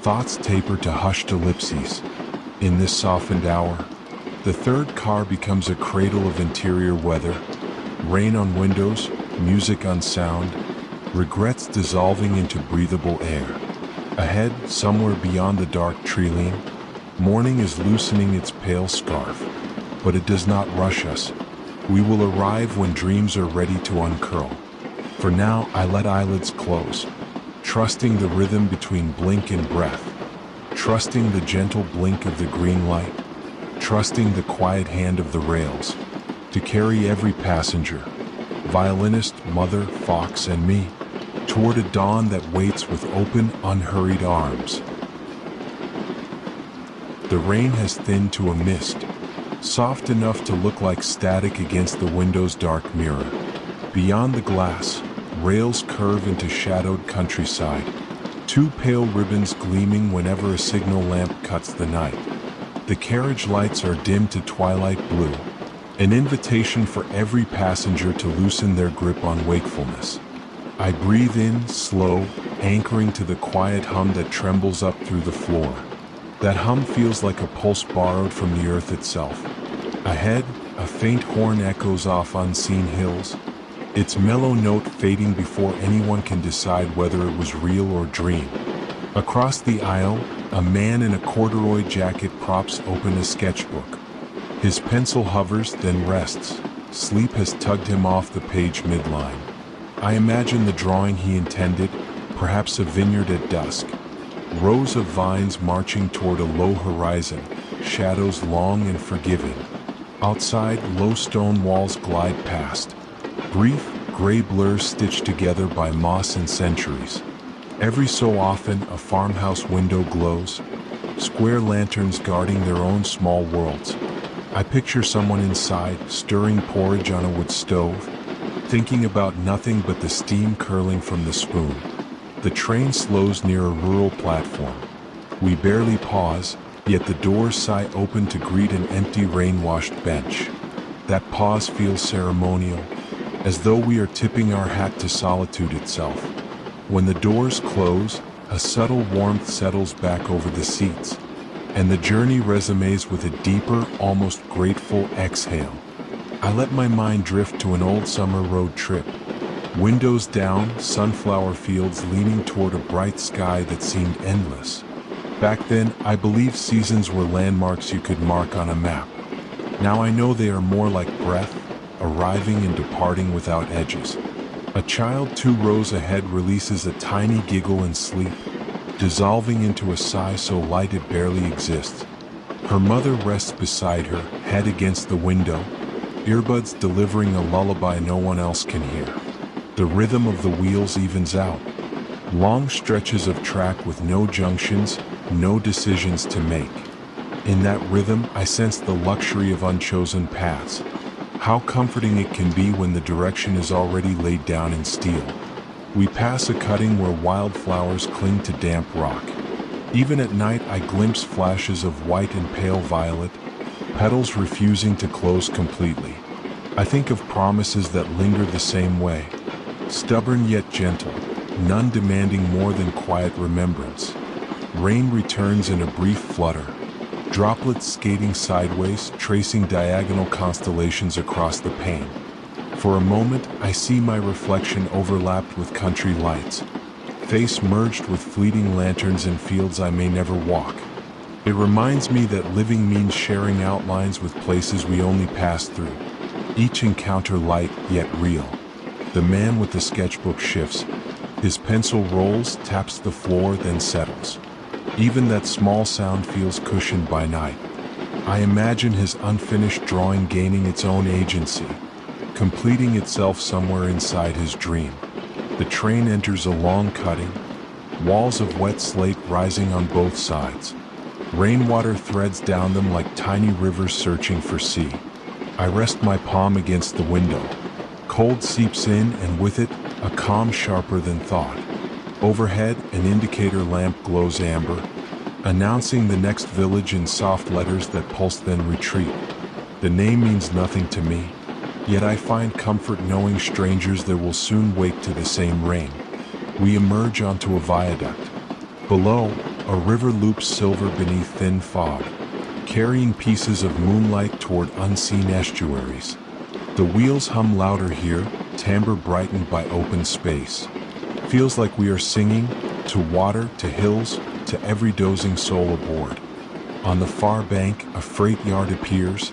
Thoughts taper to hushed ellipses. In this softened hour, the third car becomes a cradle of interior weather. Rain on windows, music on sound, regrets dissolving into breathable air. Ahead, somewhere beyond the dark tree-line, morning is loosening its pale scarf. But it does not rush us. We will arrive when dreams are ready to uncurl. For now, I let eyelids close, trusting the rhythm between blink and breath, trusting the gentle blink of the green light, trusting the quiet hand of the rails, to carry every passenger, violinist, mother, fox, and me, toward a dawn that waits with open, unhurried arms. The rain has thinned to a mist, soft enough to look like static against the window's dark mirror. Beyond the glass, rails curve into shadowed countryside, 2 pale ribbons gleaming whenever a signal lamp cuts the night. The carriage lights are dimmed to twilight blue, an invitation for every passenger to loosen their grip on wakefulness. I breathe in, slow, anchoring to the quiet hum that trembles up through the floor. That hum feels like a pulse borrowed from the earth itself. Ahead, a faint horn echoes off unseen hills, its mellow note fading before anyone can decide whether it was real or dream. Across the aisle, a man in a corduroy jacket props open a sketchbook. His pencil hovers, then rests. Sleep has tugged him off the page midline. I imagine the drawing he intended, perhaps a vineyard at dusk. Rows of vines marching toward a low horizon, shadows long and forgiving. Outside, low stone walls glide past, brief, gray blurs stitched together by moss and centuries. Every so often, a farmhouse window glows, square lanterns guarding their own small worlds. I picture someone inside, stirring porridge on a wood stove, thinking about nothing but the steam curling from the spoon. The train slows near a rural platform. We barely pause, yet the doors sigh open to greet an empty rain-washed bench. That pause feels ceremonial, as though we are tipping our hat to solitude itself. When the doors close, a subtle warmth settles back over the seats, and the journey resonates with a deeper, almost grateful exhale. I let my mind drift to an old summer road trip. Windows down, sunflower fields leaning toward a bright sky that seemed endless. Back then, I believed seasons were landmarks you could mark on a map. Now I know they are more like breath, arriving and departing without edges. A child 2 rows ahead releases a tiny giggle in sleep, dissolving into a sigh so light it barely exists. Her mother rests beside her, head against the window, earbuds delivering a lullaby no one else can hear. The rhythm of the wheels evens out. Long stretches of track with no junctions, no decisions to make. In that rhythm, I sense the luxury of unchosen paths. How comforting it can be when the direction is already laid down in steel. We pass a cutting where wildflowers cling to damp rock. Even at night, I glimpse flashes of white and pale violet, petals refusing to close completely. I think of promises that linger the same way, stubborn yet gentle, none demanding more than quiet remembrance. Rain returns in a brief flutter, droplets skating sideways, tracing diagonal constellations across the pane. For a moment, I see my reflection overlapped with country lights, face merged with fleeting lanterns in fields I may never walk. It reminds me that living means sharing outlines with places we only pass through, each encounter light yet real. The man with the sketchbook shifts. His pencil rolls, taps the floor, then settles. Even that small sound feels cushioned by night. I imagine his unfinished drawing gaining its own agency, completing itself somewhere inside his dream. The train enters a long cutting, walls of wet slate rising on both sides. Rainwater threads down them like tiny rivers searching for sea. I rest my palm against the window. Cold seeps in, and with it, a calm sharper than thought. Overhead, an indicator lamp glows amber, announcing the next village in soft letters that pulse then retreat. The name means nothing to me, yet I find comfort knowing strangers there will soon wake to the same rain. We emerge onto a viaduct. Below, a river loops silver beneath thin fog, carrying pieces of moonlight toward unseen estuaries. The wheels hum louder here, timbre brightened by open space. Feels like we are singing, to water, to hills, to every dozing soul aboard. On the far bank, a freight yard appears,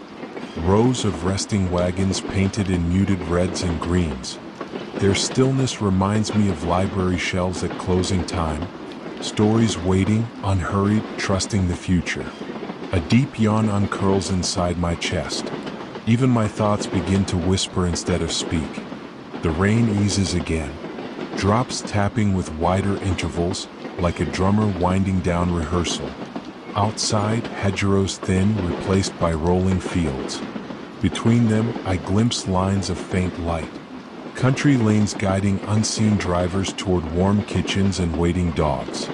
rows of resting wagons painted in muted reds and greens. Their stillness reminds me of library shelves at closing time, stories waiting, unhurried, trusting the future. A deep yawn uncurls inside my chest. Even my thoughts begin to whisper instead of speak. The rain eases again, drops tapping with wider intervals, like a drummer winding down rehearsal. Outside, hedgerows thin, replaced by rolling fields. Between them, I glimpse lines of faint light. Country lanes guiding unseen drivers toward warm kitchens and waiting dogs.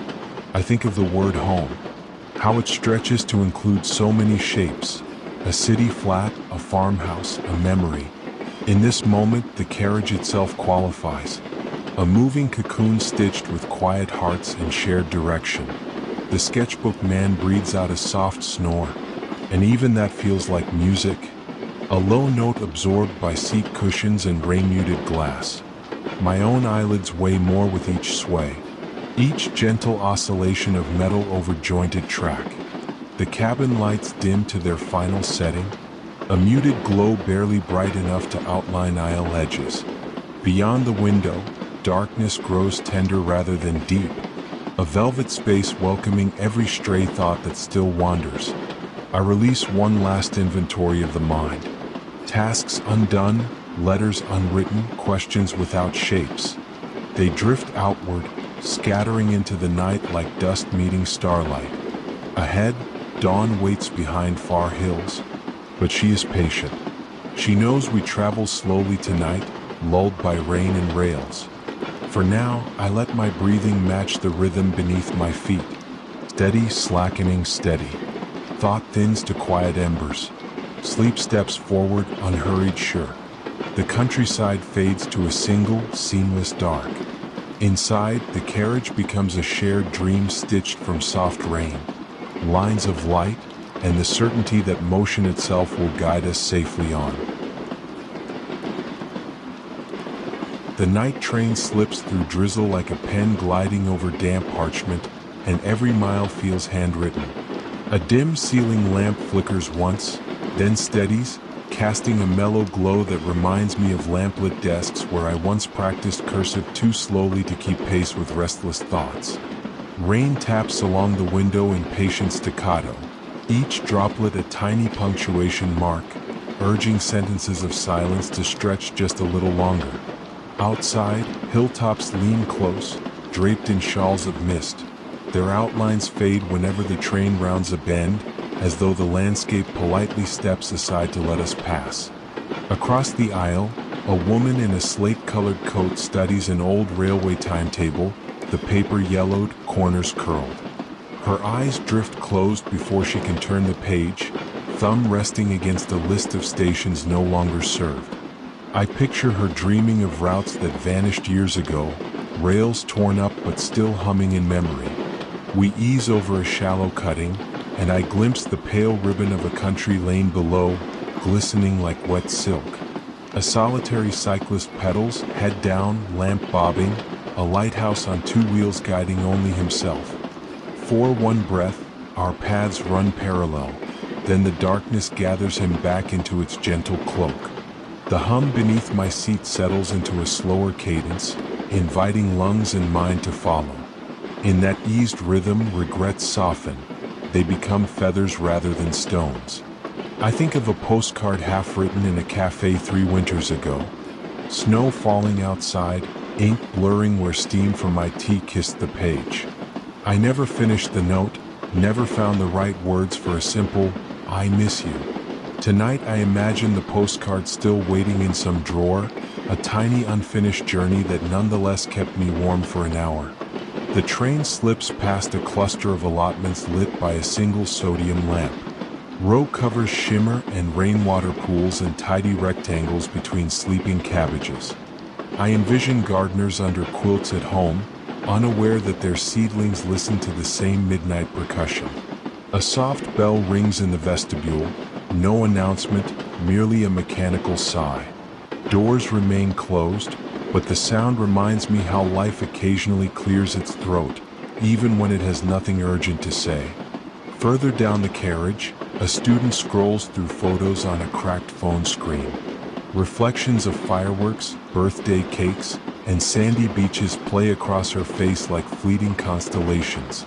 I think of the word home, how it stretches to include so many shapes. A city flat, a farmhouse, a memory. In this moment, the carriage itself qualifies. A moving cocoon stitched with quiet hearts and shared direction. The sketchbook man breathes out a soft snore, and even that feels like music. A low note absorbed by seat cushions and rain-muted glass. My own eyelids weigh more with each sway, each gentle oscillation of metal over jointed track. The cabin lights dim to their final setting, a muted glow barely bright enough to outline aisle edges. Beyond the window, darkness grows tender rather than deep, a velvet space welcoming every stray thought that still wanders. I release one last inventory of the mind. Tasks undone, letters unwritten, questions without shapes. They drift outward, scattering into the night like dust meeting starlight. Ahead, dawn waits behind far hills, but she is patient. She knows we travel slowly tonight, lulled by rain and rails. For now, I let my breathing match the rhythm beneath my feet. Steady, slackening, steady. Thought thins to quiet embers. Sleep steps forward, unhurried, sure. The countryside fades to a single, seamless dark. Inside, the carriage becomes a shared dream stitched from soft rain. Lines of light, and the certainty that motion itself will guide us safely on. The night train slips through drizzle like a pen gliding over damp parchment, and every mile feels handwritten. A dim ceiling lamp flickers once, then steadies, casting a mellow glow that reminds me of lamplit desks where I once practiced cursive too slowly to keep pace with restless thoughts. Rain taps along the window in patient staccato, each droplet a tiny punctuation mark, urging sentences of silence to stretch just a little longer. Outside, hilltops lean close, draped in shawls of mist. Their outlines fade whenever the train rounds a bend, as though the landscape politely steps aside to let us pass. Across the aisle, a woman in a slate-colored coat studies an old railway timetable, the paper yellowed, corners curled. Her eyes drift closed before she can turn the page, thumb resting against a list of stations no longer served. I picture her dreaming of routes that vanished years ago, rails torn up but still humming in memory. We ease over a shallow cutting, and I glimpse the pale ribbon of a country lane below, glistening like wet silk. A solitary cyclist pedals, head down, lamp bobbing, a lighthouse on two wheels guiding only himself. For one breath, our paths run parallel, then the darkness gathers him back into its gentle cloak. The hum beneath my seat settles into a slower cadence, inviting lungs and mind to follow. In that eased rhythm, regrets soften. They become feathers rather than stones. I think of a postcard half written in a cafe 3 winters ago. Snow falling outside, ink blurring where steam from my tea kissed the page. I never finished the note, never found the right words for a simple, "I miss you." Tonight I imagine the postcard still waiting in some drawer, a tiny unfinished journey that nonetheless kept me warm for an hour. The train slips past a cluster of allotments lit by a single sodium lamp. Row covers shimmer and rainwater pools and tidy rectangles between sleeping cabbages. I envision gardeners under quilts at home, unaware that their seedlings listen to the same midnight percussion. A soft bell rings in the vestibule, no announcement, merely a mechanical sigh. Doors remain closed, but the sound reminds me how life occasionally clears its throat, even when it has nothing urgent to say. Further down the carriage, a student scrolls through photos on a cracked phone screen. Reflections of fireworks, birthday cakes, and sandy beaches play across her face like fleeting constellations.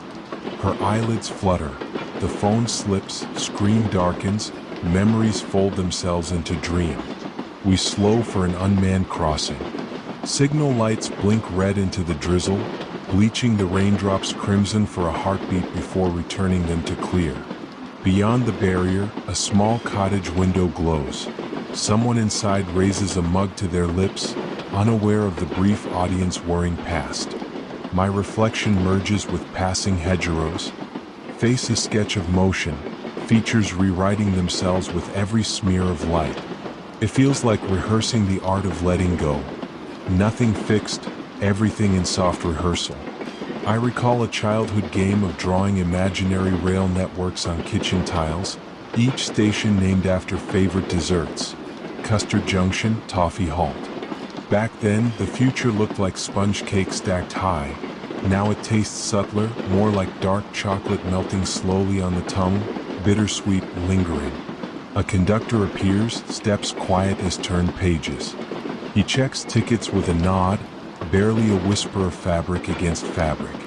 Her eyelids flutter, the phone slips, screen darkens, memories fold themselves into dream. We slow for an unmanned crossing. Signal lights blink red into the drizzle, bleaching the raindrops crimson for a heartbeat before returning them to clear. Beyond the barrier, a small cottage window glows. Someone inside raises a mug to their lips, unaware of the brief audience whirring past. My reflection merges with passing hedgerows. Face a sketch of motion, features rewriting themselves with every smear of light. It feels like rehearsing the art of letting go. Nothing fixed, everything in soft rehearsal. I recall a childhood game of drawing imaginary rail networks on kitchen tiles, each station named after favorite desserts. Custard Junction, Toffee Halt. Back then, the future looked like sponge cake stacked high. Now it tastes subtler, more like dark chocolate melting slowly on the tongue, bittersweet, lingering. A conductor appears, steps quiet as turned pages. He checks tickets with a nod, barely a whisper of fabric against fabric.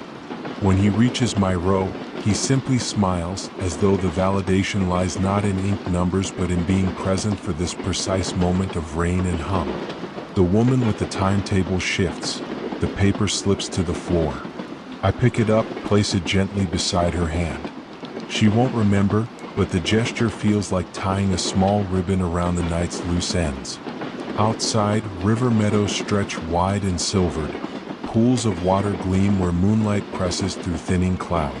When he reaches my row, He simply smiles, as though the validation lies not in ink numbers but in being present for this precise moment of rain and hum. The woman with the timetable shifts. The paper slips to the floor. I pick it up, place it gently beside her hand. She won't remember, but the gesture feels like tying a small ribbon around the night's loose ends. Outside, river meadows stretch wide and silvered. Pools of water gleam where moonlight presses through thinning cloud.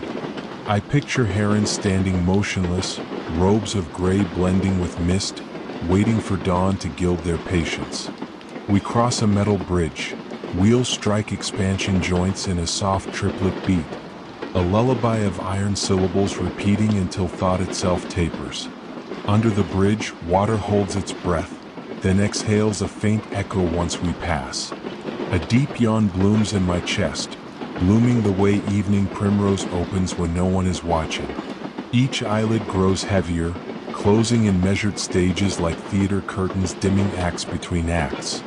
I picture herons standing motionless, robes of gray blending with mist, waiting for dawn to gild their patience. We cross a metal bridge. Wheels strike expansion joints in a soft triplet beat. A lullaby of iron syllables repeating until thought itself tapers. Under the bridge, water holds its breath, then exhales a faint echo once we pass. A deep yawn blooms in my chest, blooming the way evening primrose opens when no one is watching. Each eyelid grows heavier, closing in measured stages like theater curtains dimming acts between acts.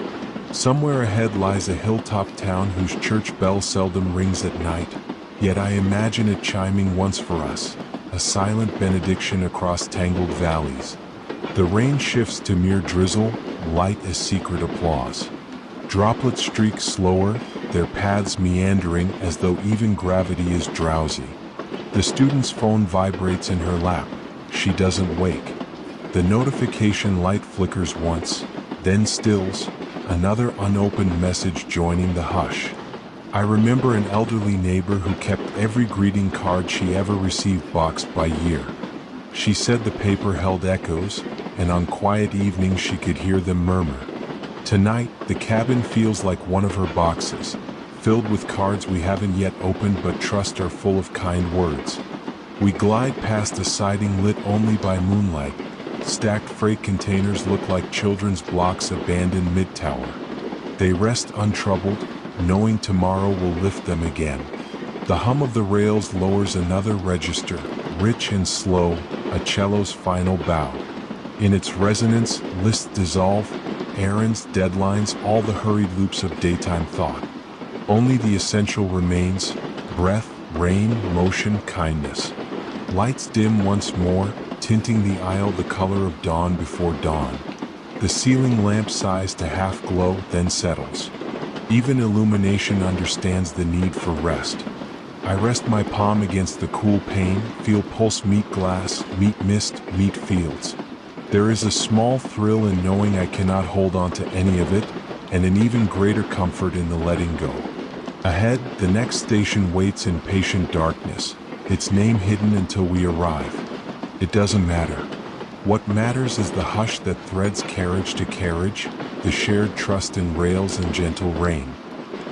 Somewhere ahead lies a hilltop town whose church bell seldom rings at night, yet I imagine it chiming once for us, a silent benediction across tangled valleys. The rain shifts to mere drizzle, light as secret applause. Droplets streak slower, their paths meandering as though even gravity is drowsy. The student's phone vibrates in her lap. She doesn't wake. The notification light flickers once, then stills, another unopened message joining the hush. I remember an elderly neighbor who kept every greeting card she ever received boxed by year. She said the paper held echoes, and on quiet evenings she could hear them murmur. Tonight, the cabin feels like one of her boxes, filled with cards we haven't yet opened but trust are full of kind words. We glide past a siding lit only by moonlight. Stacked freight containers look like children's blocks abandoned mid-tower. They rest untroubled, knowing tomorrow will lift them again. The hum of the rails lowers another register, rich and slow, a cello's final bow. In its resonance, lists dissolve, errands, deadlines, all the hurried loops of daytime thought. Only the essential remains: breath, rain, motion, kindness. Lights dim once more, tinting the aisle the color of dawn before dawn. The ceiling lamp sighs to half glow, then settles. Even illumination understands the need for rest. I rest my palm against the cool pane, feel pulse meet glass, meet mist, meet fields. There is a small thrill in knowing I cannot hold on to any of it, and an even greater comfort in the letting go. Ahead, the next station waits in patient darkness, its name hidden until we arrive. It doesn't matter. What matters is the hush that threads carriage to carriage, the shared trust in rails and gentle rain.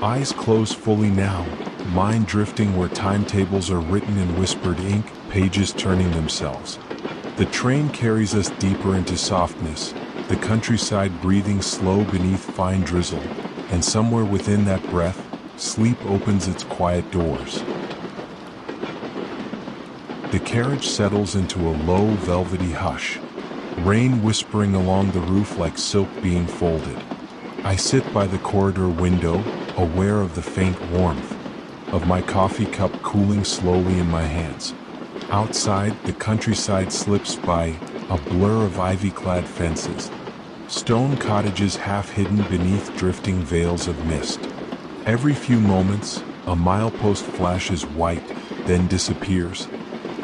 Eyes closed fully now, mind drifting where timetables are written in whispered ink, pages turning themselves. The train carries us deeper into softness, the countryside breathing slow beneath fine drizzle, and somewhere within that breath, sleep opens its quiet doors. The carriage settles into a low, velvety hush, rain whispering along the roof like silk being folded. I sit by the corridor window, aware of the faint warmth, of my coffee cup cooling slowly in my hands. Outside, the countryside slips by, a blur of ivy-clad fences, stone cottages half hidden beneath drifting veils of mist. Every few moments, a milepost flashes white, then disappears,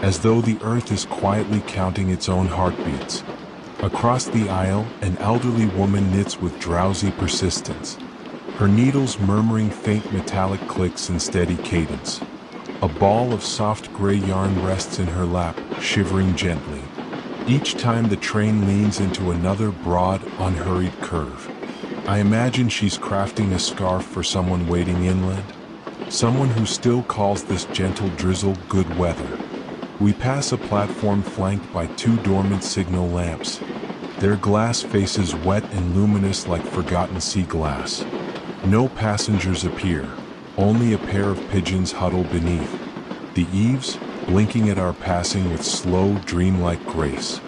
as though the earth is quietly counting its own heartbeats. Across the aisle, an elderly woman knits with drowsy persistence, her needles murmuring faint metallic clicks in steady cadence. A ball of soft gray yarn rests in her lap, shivering gently. Each time the train leans into another broad, unhurried curve. I imagine she's crafting a scarf for someone waiting inland, someone who still calls this gentle drizzle good weather. We pass a platform flanked by two dormant signal lamps, their glass faces wet and luminous like forgotten sea glass. No passengers appear, only a pair of pigeons huddle beneath the eaves, blinking at our passing with slow, dreamlike grace.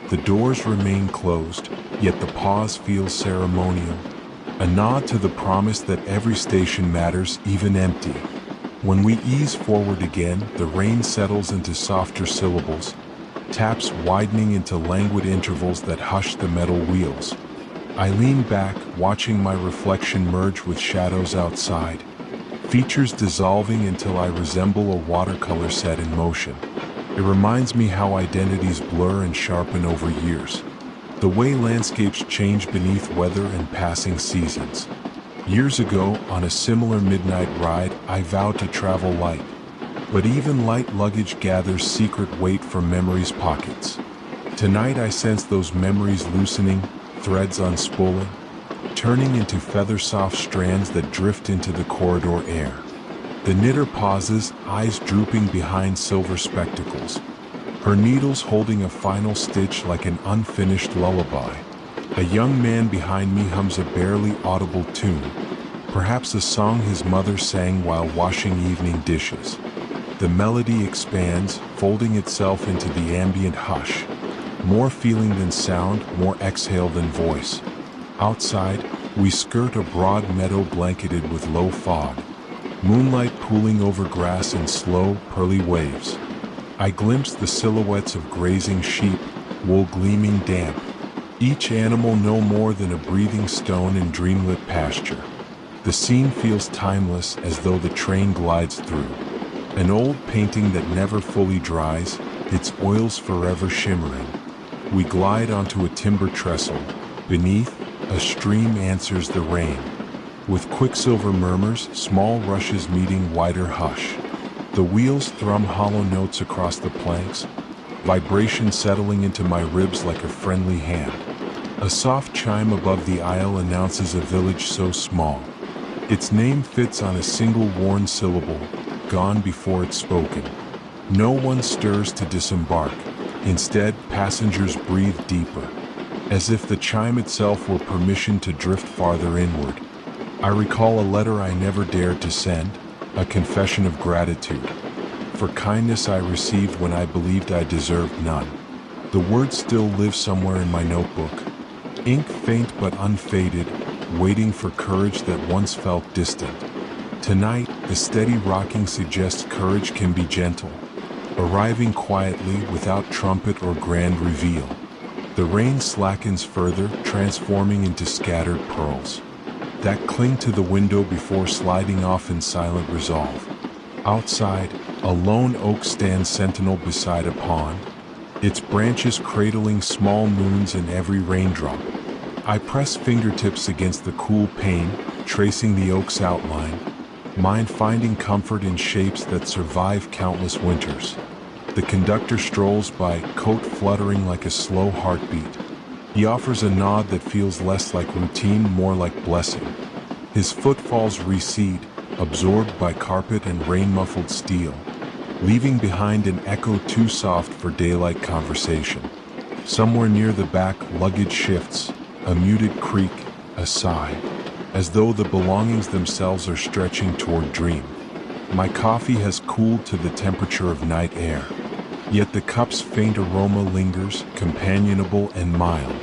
The doors remain closed, yet the pause feels ceremonial, a nod to the promise that every station matters, even empty. When we ease forward again, the rain settles into softer syllables, taps widening into languid intervals that hush the metal wheels. I lean back, watching my reflection merge with shadows outside, features dissolving until I resemble a watercolor set in motion. It reminds me how identities blur and sharpen over years, the way landscapes change beneath weather and passing seasons. Years ago, on a similar midnight ride, I vowed to travel light. But even light luggage gathers secret weight from memory's pockets. Tonight I sense those memories loosening, threads unspooling, turning into feather-soft strands that drift into the corridor air. The knitter pauses, eyes drooping behind silver spectacles, her needles holding a final stitch like an unfinished lullaby. A young man behind me hums a barely audible tune, perhaps a song his mother sang while washing evening dishes. The melody expands, folding itself into the ambient hush, more feeling than sound, more exhale than voice. Outside, we skirt a broad meadow blanketed with low fog, moonlight pooling over grass in slow, pearly waves. I glimpse the silhouettes of grazing sheep, wool gleaming damp, each animal no more than a breathing stone in dreamlit pasture. The scene feels timeless, as though the train glides through an old painting that never fully dries, its oils forever shimmering. We glide onto a timber trestle. Beneath, a stream answers the rain. With quicksilver murmurs, small rushes meeting wider hush. The wheels thrum hollow notes across the planks, vibration settling into my ribs like a friendly hand. A soft chime above the aisle announces a village so small. Its name fits on a single worn syllable, gone before it's spoken. No one stirs to disembark. Instead, passengers breathe deeper, as if the chime itself were permission to drift farther inward. I recall a letter I never dared to send, a confession of gratitude for kindness I received when I believed I deserved none. The words still live somewhere in my notebook, ink faint but unfaded, waiting for courage that once felt distant. Tonight, the steady rocking suggests courage can be gentle, arriving quietly without trumpet or grand reveal. The rain slackens further, transforming into scattered pearls that cling to the window before sliding off in silent resolve. Outside, a lone oak stands sentinel beside a pond, its branches cradling small moons in every raindrop. I press fingertips against the cool pane, tracing the oak's outline, mind finding comfort in shapes that survive countless winters. The conductor strolls by, coat fluttering like a slow heartbeat. He offers a nod that feels less like routine, more like blessing. His footfalls recede, absorbed by carpet and rain-muffled steel, leaving behind an echo too soft for daylight conversation. Somewhere near the back, luggage shifts, a muted creak, a sigh, as though the belongings themselves are stretching toward dream. My coffee has cooled to the temperature of night air, yet the cup's faint aroma lingers, companionable and mild.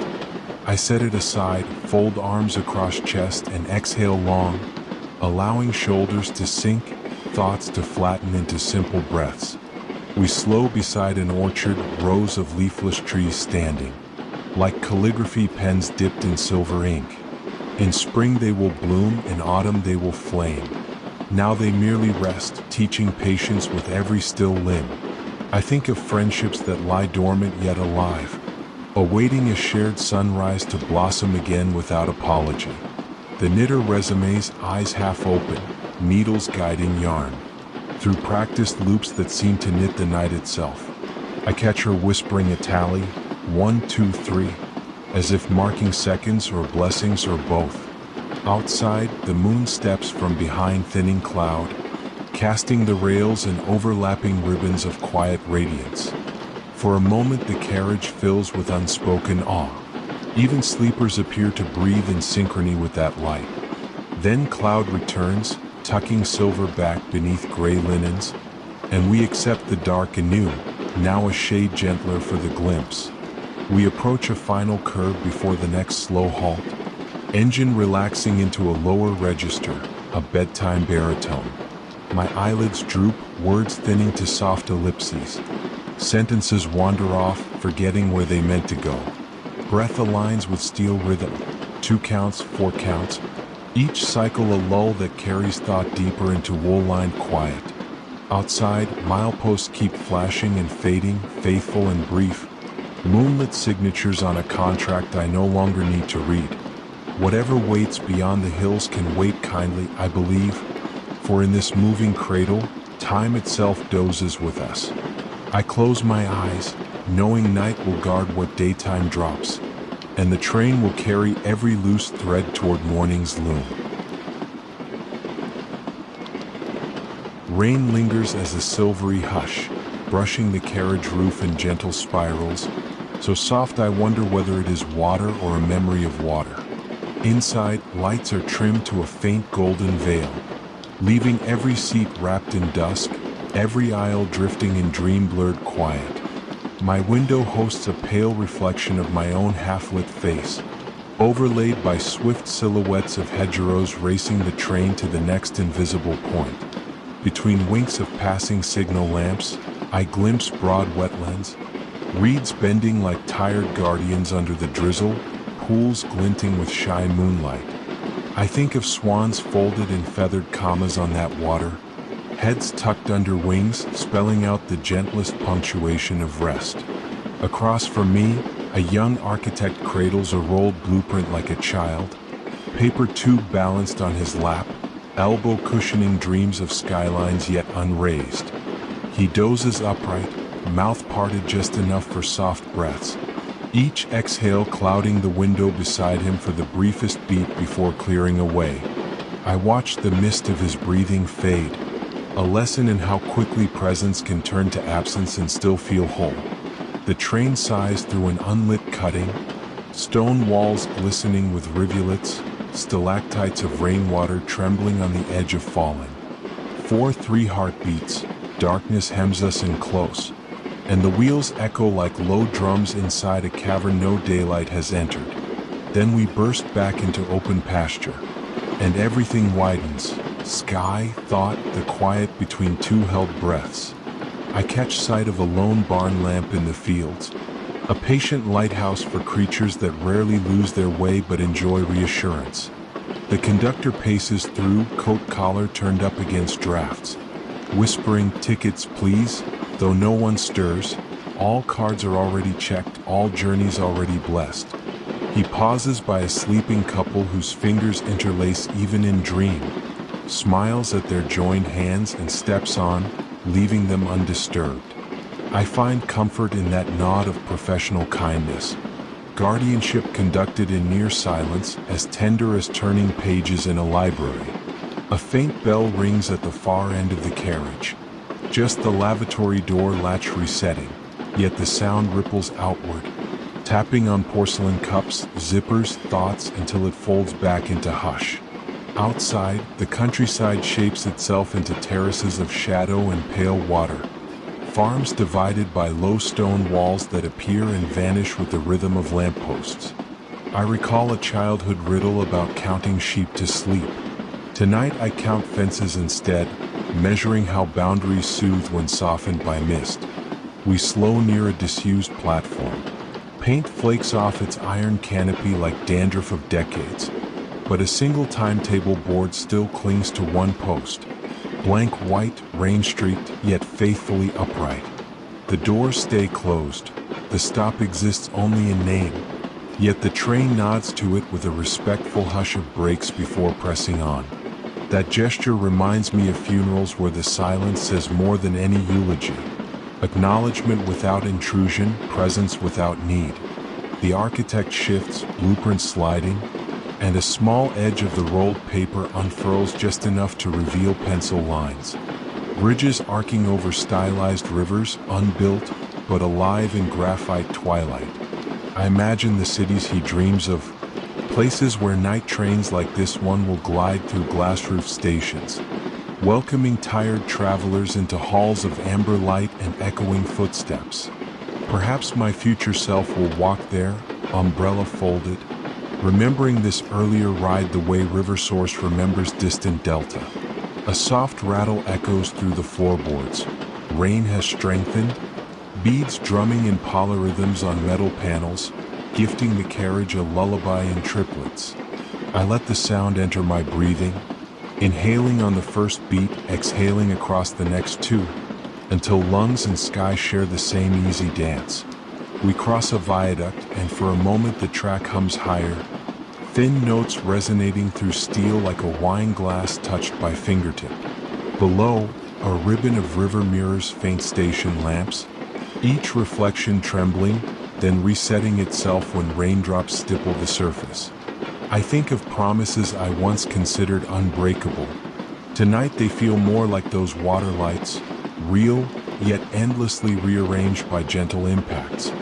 I set it aside, fold arms across chest, and exhale long, allowing shoulders to sink, thoughts to flatten into simple breaths. We slow beside an orchard, rows of leafless trees standing, like calligraphy pens dipped in silver ink. In spring they will bloom, in autumn they will flame. Now they merely rest, teaching patience with every still limb. I think of friendships that lie dormant yet alive, awaiting a shared sunrise to blossom again without apology. The knitter resumes, eyes half open, needles guiding yarn, through practiced loops that seem to knit the night itself. I catch her whispering a tally, 1, 2, 3, as if marking seconds or blessings or both. Outside, the moon steps from behind thinning cloud, casting the rails in overlapping ribbons of quiet radiance. For a moment the carriage fills with unspoken awe. Even sleepers appear to breathe in synchrony with that light. Then cloud returns, tucking silver back beneath gray linens, and we accept the dark anew, now a shade gentler for the glimpse. We approach a final curve before the next slow halt, engine relaxing into a lower register, a bedtime baritone. My eyelids droop, words thinning to soft ellipses. Sentences wander off, forgetting where they meant to go. Breath aligns with steel rhythm. 2 counts, 4 counts. Each cycle a lull that carries thought deeper into wool-lined quiet. Outside, mileposts keep flashing and fading, faithful and brief. Moonlit signatures on a contract I no longer need to read. Whatever waits beyond the hills can wait kindly, I believe, for in this moving cradle, time itself dozes with us. I close my eyes, knowing night will guard what daytime drops, and the train will carry every loose thread toward morning's loom. Rain lingers as a silvery hush, brushing the carriage roof in gentle spirals, so soft I wonder whether it is water or a memory of water. Inside, lights are trimmed to a faint golden veil, leaving every seat wrapped in dusk, every aisle drifting in dream-blurred quiet. My window hosts a pale reflection of my own half-lit face, overlaid by swift silhouettes of hedgerows racing the train to the next invisible point. Between winks of passing signal lamps, I glimpse broad wetlands, reeds bending like tired guardians under the drizzle, pools glinting with shy moonlight. I think of swans folded in feathered commas on that water, heads tucked under wings, spelling out the gentlest punctuation of rest. Across from me, a young architect cradles a rolled blueprint like a child, paper tube balanced on his lap, elbow cushioning dreams of skylines yet unraised. He dozes upright, mouth parted just enough for soft breaths, each exhale clouding the window beside him for the briefest beat before clearing away. I watch the mist of his breathing fade, a lesson in how quickly presence can turn to absence and still feel whole. The train sighs through an unlit cutting, stone walls glistening with rivulets, stalactites of rainwater trembling on the edge of falling. 4-3 heartbeats, darkness hems us in close, and the wheels echo like low drums inside a cavern no daylight has entered. Then we burst back into open pasture, and everything widens. Sky, thought, the quiet between 2 held breaths. I catch sight of a lone barn lamp in the fields, a patient lighthouse for creatures that rarely lose their way but enjoy reassurance. The conductor paces through, coat collar turned up against drafts, whispering, "Tickets, please," though no one stirs. All cards are already checked, all journeys already blessed. He pauses by a sleeping couple whose fingers interlace even in dream, smiles at their joined hands and steps on, leaving them undisturbed. I find comfort in that nod of professional kindness, guardianship conducted in near silence, as tender as turning pages in a library. A faint bell rings at the far end of the carriage, just the lavatory door latch resetting, yet the sound ripples outward, tapping on porcelain cups, zippers, thoughts until it folds back into hush. Outside, the countryside shapes itself into terraces of shadow and pale water, farms divided by low stone walls that appear and vanish with the rhythm of lampposts. I recall a childhood riddle about counting sheep to sleep. Tonight I count fences instead, measuring how boundaries soothe when softened by mist. We slow near a disused platform. Paint flakes off its iron canopy like dandruff of decades, but a single timetable board still clings to one post. Blank white, rain-streaked, yet faithfully upright. The doors stay closed. The stop exists only in name, yet the train nods to it with a respectful hush of brakes before pressing on. That gesture reminds me of funerals where the silence says more than any eulogy. Acknowledgement without intrusion, presence without need. The architect shifts, blueprint sliding, and a small edge of the rolled paper unfurls just enough to reveal pencil lines. Bridges arcing over stylized rivers, unbuilt, but alive in graphite twilight. I imagine the cities he dreams of, places where night trains like this one will glide through glass-roofed stations, welcoming tired travelers into halls of amber light and echoing footsteps. Perhaps my future self will walk there, umbrella folded, remembering this earlier ride the way river source remembers distant delta. A soft rattle echoes through the floorboards. Rain has strengthened, beads drumming in polyrhythms on metal panels, gifting the carriage a lullaby in triplets. I let the sound enter my breathing, inhaling on the first beat, exhaling across the next two, until lungs and sky share the same easy dance. We cross a viaduct, and for a moment the track hums higher, thin notes resonating through steel like a wine glass touched by fingertip. Below, a ribbon of river mirrors faint station lamps, each reflection trembling, then resetting itself when raindrops stipple the surface. I think of promises I once considered unbreakable. Tonight they feel more like those water lights, real, yet endlessly rearranged by gentle impacts.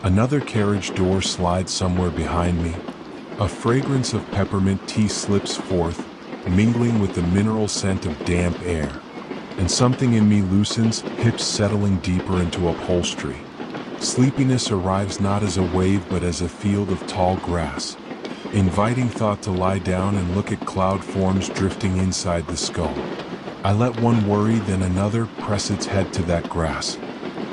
Another carriage door slides somewhere behind me. A fragrance of peppermint tea slips forth, mingling with the mineral scent of damp air. And something in me loosens, hips settling deeper into upholstery. Sleepiness arrives not as a wave but as a field of tall grass, inviting thought to lie down and look at cloud forms drifting inside the skull. I let one worry, then another press its head to that grass,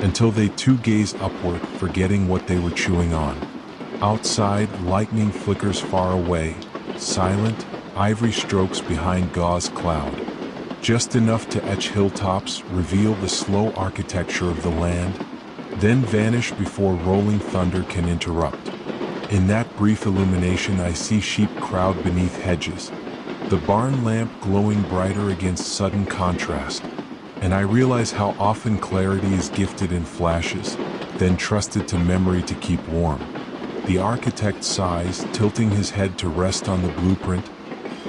until they too gaze upward, forgetting what they were chewing on. Outside, lightning flickers far away, silent, ivory strokes behind gauze cloud. Just enough to etch hilltops, reveal the slow architecture of the land, then vanish before rolling thunder can interrupt. In that brief illumination I see sheep crowd beneath hedges, the barn lamp glowing brighter against sudden contrast, and I realize how often clarity is gifted in flashes, then trusted to memory to keep warm. The architect sighs, tilting his head to rest on the blueprint,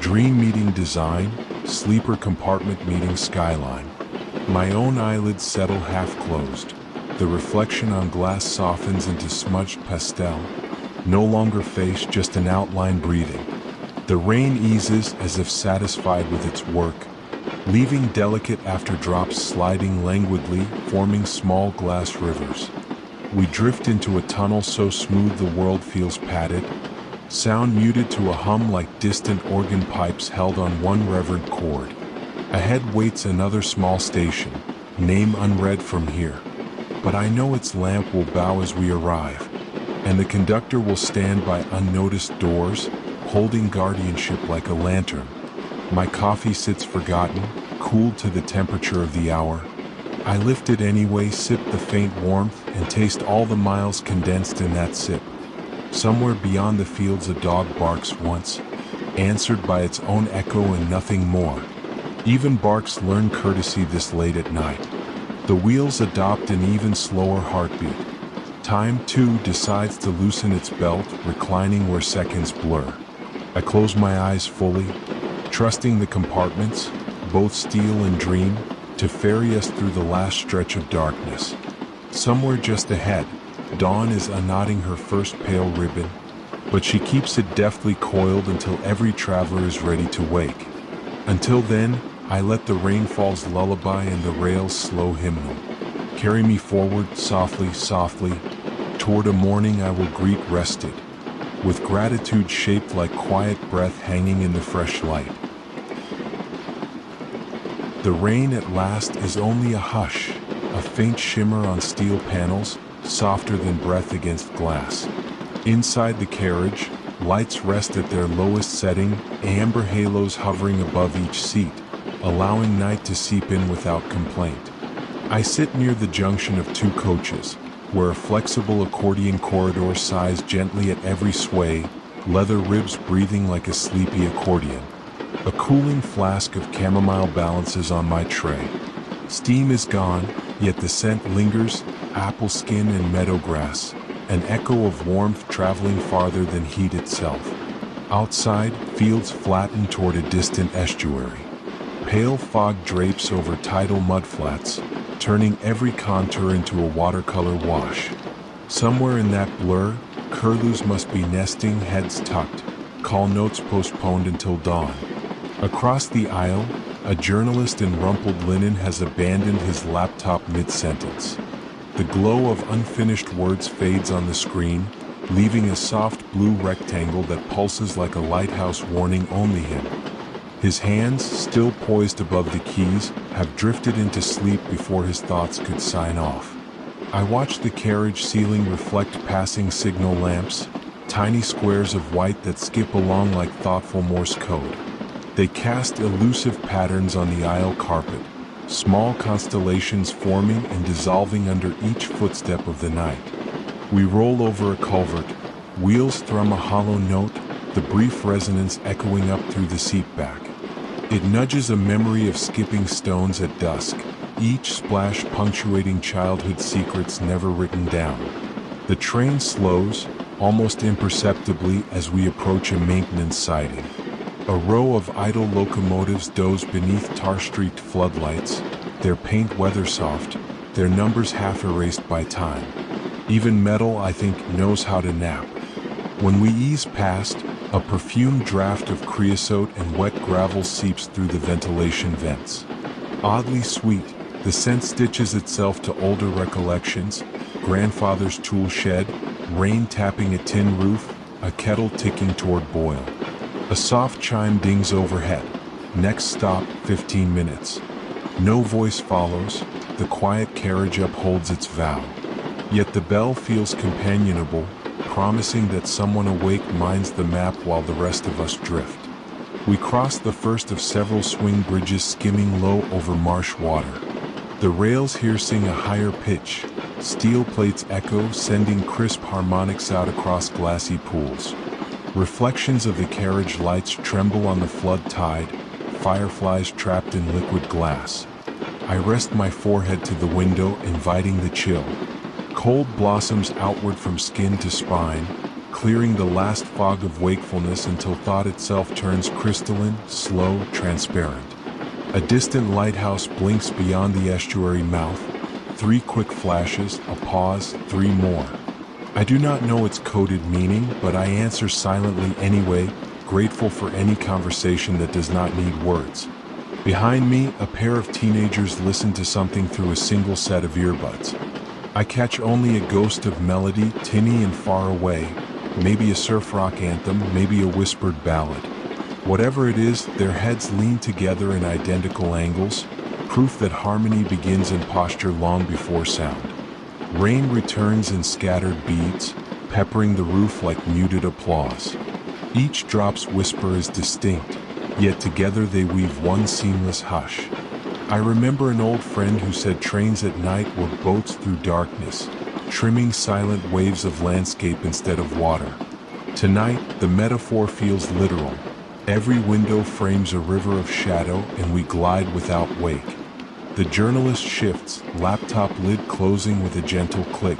dream meeting design, sleeper compartment meeting skyline. My own eyelids settle half-closed. The reflection on glass softens into smudged pastel, no longer face, just an outline breathing. The rain eases as if satisfied with its work, leaving delicate afterdrops sliding languidly, forming small glass rivers. We drift into a tunnel so smooth the world feels padded, sound muted to a hum like distant organ pipes held on one reverent chord. Ahead waits another small station, name unread from here, but I know its lamp will bow as we arrive, and the conductor will stand by unnoticed doors, holding guardianship like a lantern. My coffee sits forgotten, cooled to the temperature of the hour. I lift it anyway, sip the faint warmth, and taste all the miles condensed in that sip. Somewhere beyond the fields a dog barks once, answered by its own echo and nothing more. Even barks learn courtesy this late at night. The wheels adopt an even slower heartbeat. Time, too, decides to loosen its belt, reclining where seconds blur. I close my eyes fully, trusting the compartments, both steel and dream, to ferry us through the last stretch of darkness. Somewhere just ahead, dawn is unknotting her first pale ribbon, but she keeps it deftly coiled until every traveler is ready to wake. Until then, I let the rainfall's lullaby and the rail's slow hymnal carry me forward softly, softly, toward a morning I will greet rested, with gratitude shaped like quiet breath hanging in the fresh light. The rain at last is only a hush, a faint shimmer on steel panels, softer than breath against glass. Inside the carriage, lights rest at their lowest setting, amber halos hovering above each seat, allowing night to seep in without complaint. I sit near the junction of two coaches, where a flexible accordion corridor sighs gently at every sway, leather ribs breathing like a sleepy accordion. A cooling flask of chamomile balances on my tray. Steam is gone, yet the scent lingers, apple skin and meadow grass, an echo of warmth traveling farther than heat itself. Outside, fields flatten toward a distant estuary. Pale fog drapes over tidal mudflats, turning every contour into a watercolor wash. Somewhere in that blur, curlews must be nesting, heads tucked, call notes postponed until dawn. Across the aisle, a journalist in rumpled linen has abandoned his laptop mid-sentence. The glow of unfinished words fades on the screen, leaving a soft blue rectangle that pulses like a lighthouse warning only him. His hands, still poised above the keys, have drifted into sleep before his thoughts could sign off. I watch the carriage ceiling reflect passing signal lamps, tiny squares of white that skip along like thoughtful Morse code. They cast elusive patterns on the aisle carpet, small constellations forming and dissolving under each footstep of the night. We roll over a culvert, wheels thrum a hollow note, the brief resonance echoing up through the seat back. It nudges a memory of skipping stones at dusk, each splash punctuating childhood secrets never written down. The train slows, almost imperceptibly, as we approach a maintenance siding. A row of idle locomotives doze beneath tar-streaked floodlights, their paint weather-soft, their numbers half erased by time. Even metal, I think, knows how to nap. When we ease past, a perfumed draft of creosote and wet gravel seeps through the ventilation vents. Oddly sweet, the scent stitches itself to older recollections: grandfather's tool shed, rain tapping a tin roof, a kettle ticking toward boil. A soft chime dings overhead. Next stop, 15 minutes. No voice follows. The quiet carriage upholds its vow. Yet the bell feels companionable, promising that someone awake minds the map while the rest of us drift. We cross the first of several swing bridges skimming low over marsh water. The rails here sing a higher pitch. Steel plates echo, sending crisp harmonics out across glassy pools. Reflections of the carriage lights tremble on the flood tide, fireflies trapped in liquid glass. I rest my forehead to the window, inviting the chill. Cold blossoms outward from skin to spine, clearing the last fog of wakefulness until thought itself turns crystalline, slow, transparent. A distant lighthouse blinks beyond the estuary mouth. 3 quick flashes, a pause, 3 more. I do not know its coded meaning, but I answer silently anyway, grateful for any conversation that does not need words. Behind me, a pair of teenagers listen to something through a single set of earbuds. I catch only a ghost of melody, tinny and far away, maybe a surf rock anthem, maybe a whispered ballad. Whatever it is, their heads lean together in identical angles, proof that harmony begins in posture long before sound. Rain returns in scattered beads, peppering the roof like muted applause. Each drop's whisper is distinct, yet together they weave one seamless hush. I remember an old friend who said trains at night were boats through darkness, trimming silent waves of landscape instead of water. Tonight, the metaphor feels literal. Every window frames a river of shadow, and we glide without wake. The journalist shifts, laptop lid closing with a gentle click.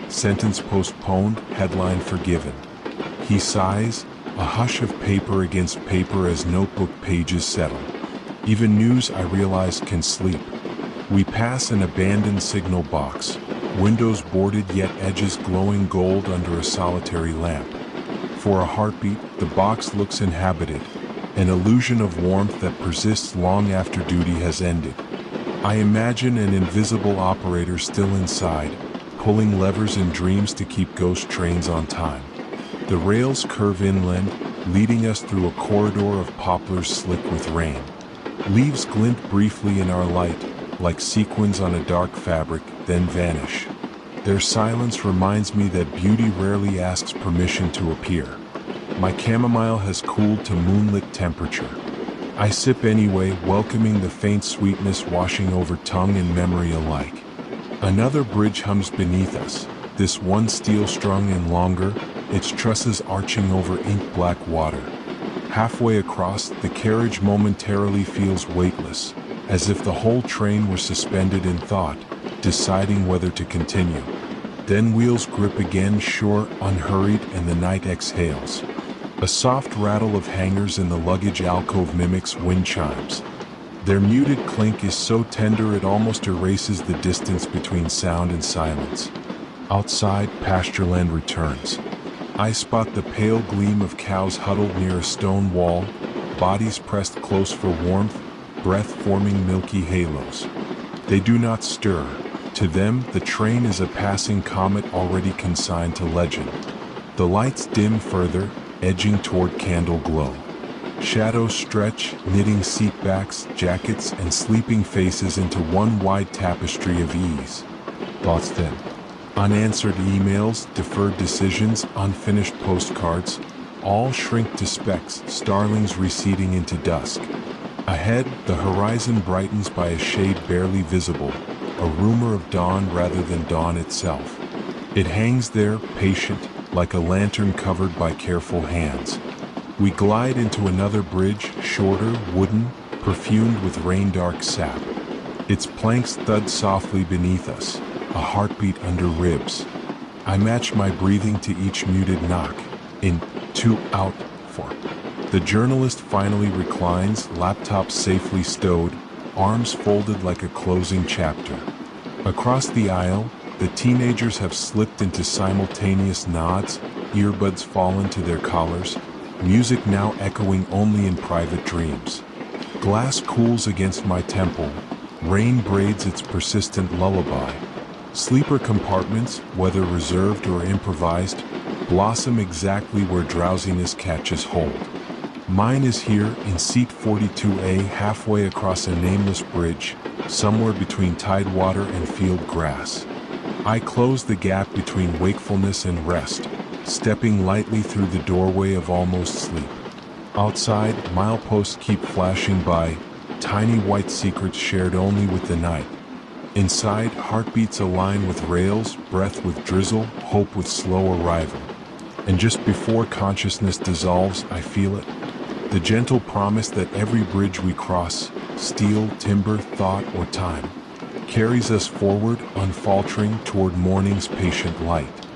Sentence postponed, headline forgiven. He sighs, a hush of paper against paper as notebook pages settle. Even news, I realize, can sleep. We pass an abandoned signal box, windows boarded yet edges glowing gold under a solitary lamp. For a heartbeat, the box looks inhabited, an illusion of warmth that persists long after duty has ended. I imagine an invisible operator still inside, pulling levers in dreams to keep ghost trains on time. The rails curve inland, leading us through a corridor of poplars slick with rain. Leaves glint briefly in our light, like sequins on a dark fabric, then vanish. Their silence reminds me that beauty rarely asks permission to appear. My chamomile has cooled to moonlit temperature. I sip anyway, welcoming the faint sweetness washing over tongue and memory alike. Another bridge hums beneath us, this one steel-strung and longer, its trusses arching over ink-black water. Halfway across, the carriage momentarily feels weightless, as if the whole train were suspended in thought, deciding whether to continue. Then wheels grip again, sure, unhurried, and the night exhales. A soft rattle of hangers in the luggage alcove mimics wind chimes. Their muted clink is so tender it almost erases the distance between sound and silence. Outside, pastureland returns. I spot the pale gleam of cows huddled near a stone wall, bodies pressed close for warmth, breath forming milky halos. They do not stir. To them, the train is a passing comet already consigned to legend. The lights dim further, edging toward candle glow. Shadows stretch, knitting seatbacks, jackets, and sleeping faces into one wide tapestry of ease. Thoughts thin. Unanswered emails, deferred decisions, unfinished postcards, all shrink to specks, starlings receding into dusk. Ahead, the horizon brightens by a shade barely visible, a rumor of dawn rather than dawn itself. It hangs there, patient, like a lantern covered by careful hands. We glide into another bridge, shorter, wooden, perfumed with rain-dark sap. Its planks thud softly beneath us, a heartbeat under ribs. I match my breathing to each muted knock. In, two, out, four. The journalist finally reclines, laptop safely stowed, arms folded like a closing chapter. Across the aisle, the teenagers have slipped into simultaneous nods, earbuds fallen to their collars, music now echoing only in private dreams. Glass cools against my temple, rain braids its persistent lullaby. Sleeper compartments, whether reserved or improvised, blossom exactly where drowsiness catches hold. Mine is here in seat 42A, halfway across a nameless bridge, somewhere between tidewater and field grass. I close the gap between wakefulness and rest, stepping lightly through the doorway of almost sleep. Outside, mileposts keep flashing by, tiny white secrets shared only with the night. Inside, heartbeats align with rails, breath with drizzle, hope with slow arrival. And just before consciousness dissolves, I feel it. The gentle promise that every bridge we cross, steel, timber, thought, or time, carries us forward, unfaltering, toward morning's patient light.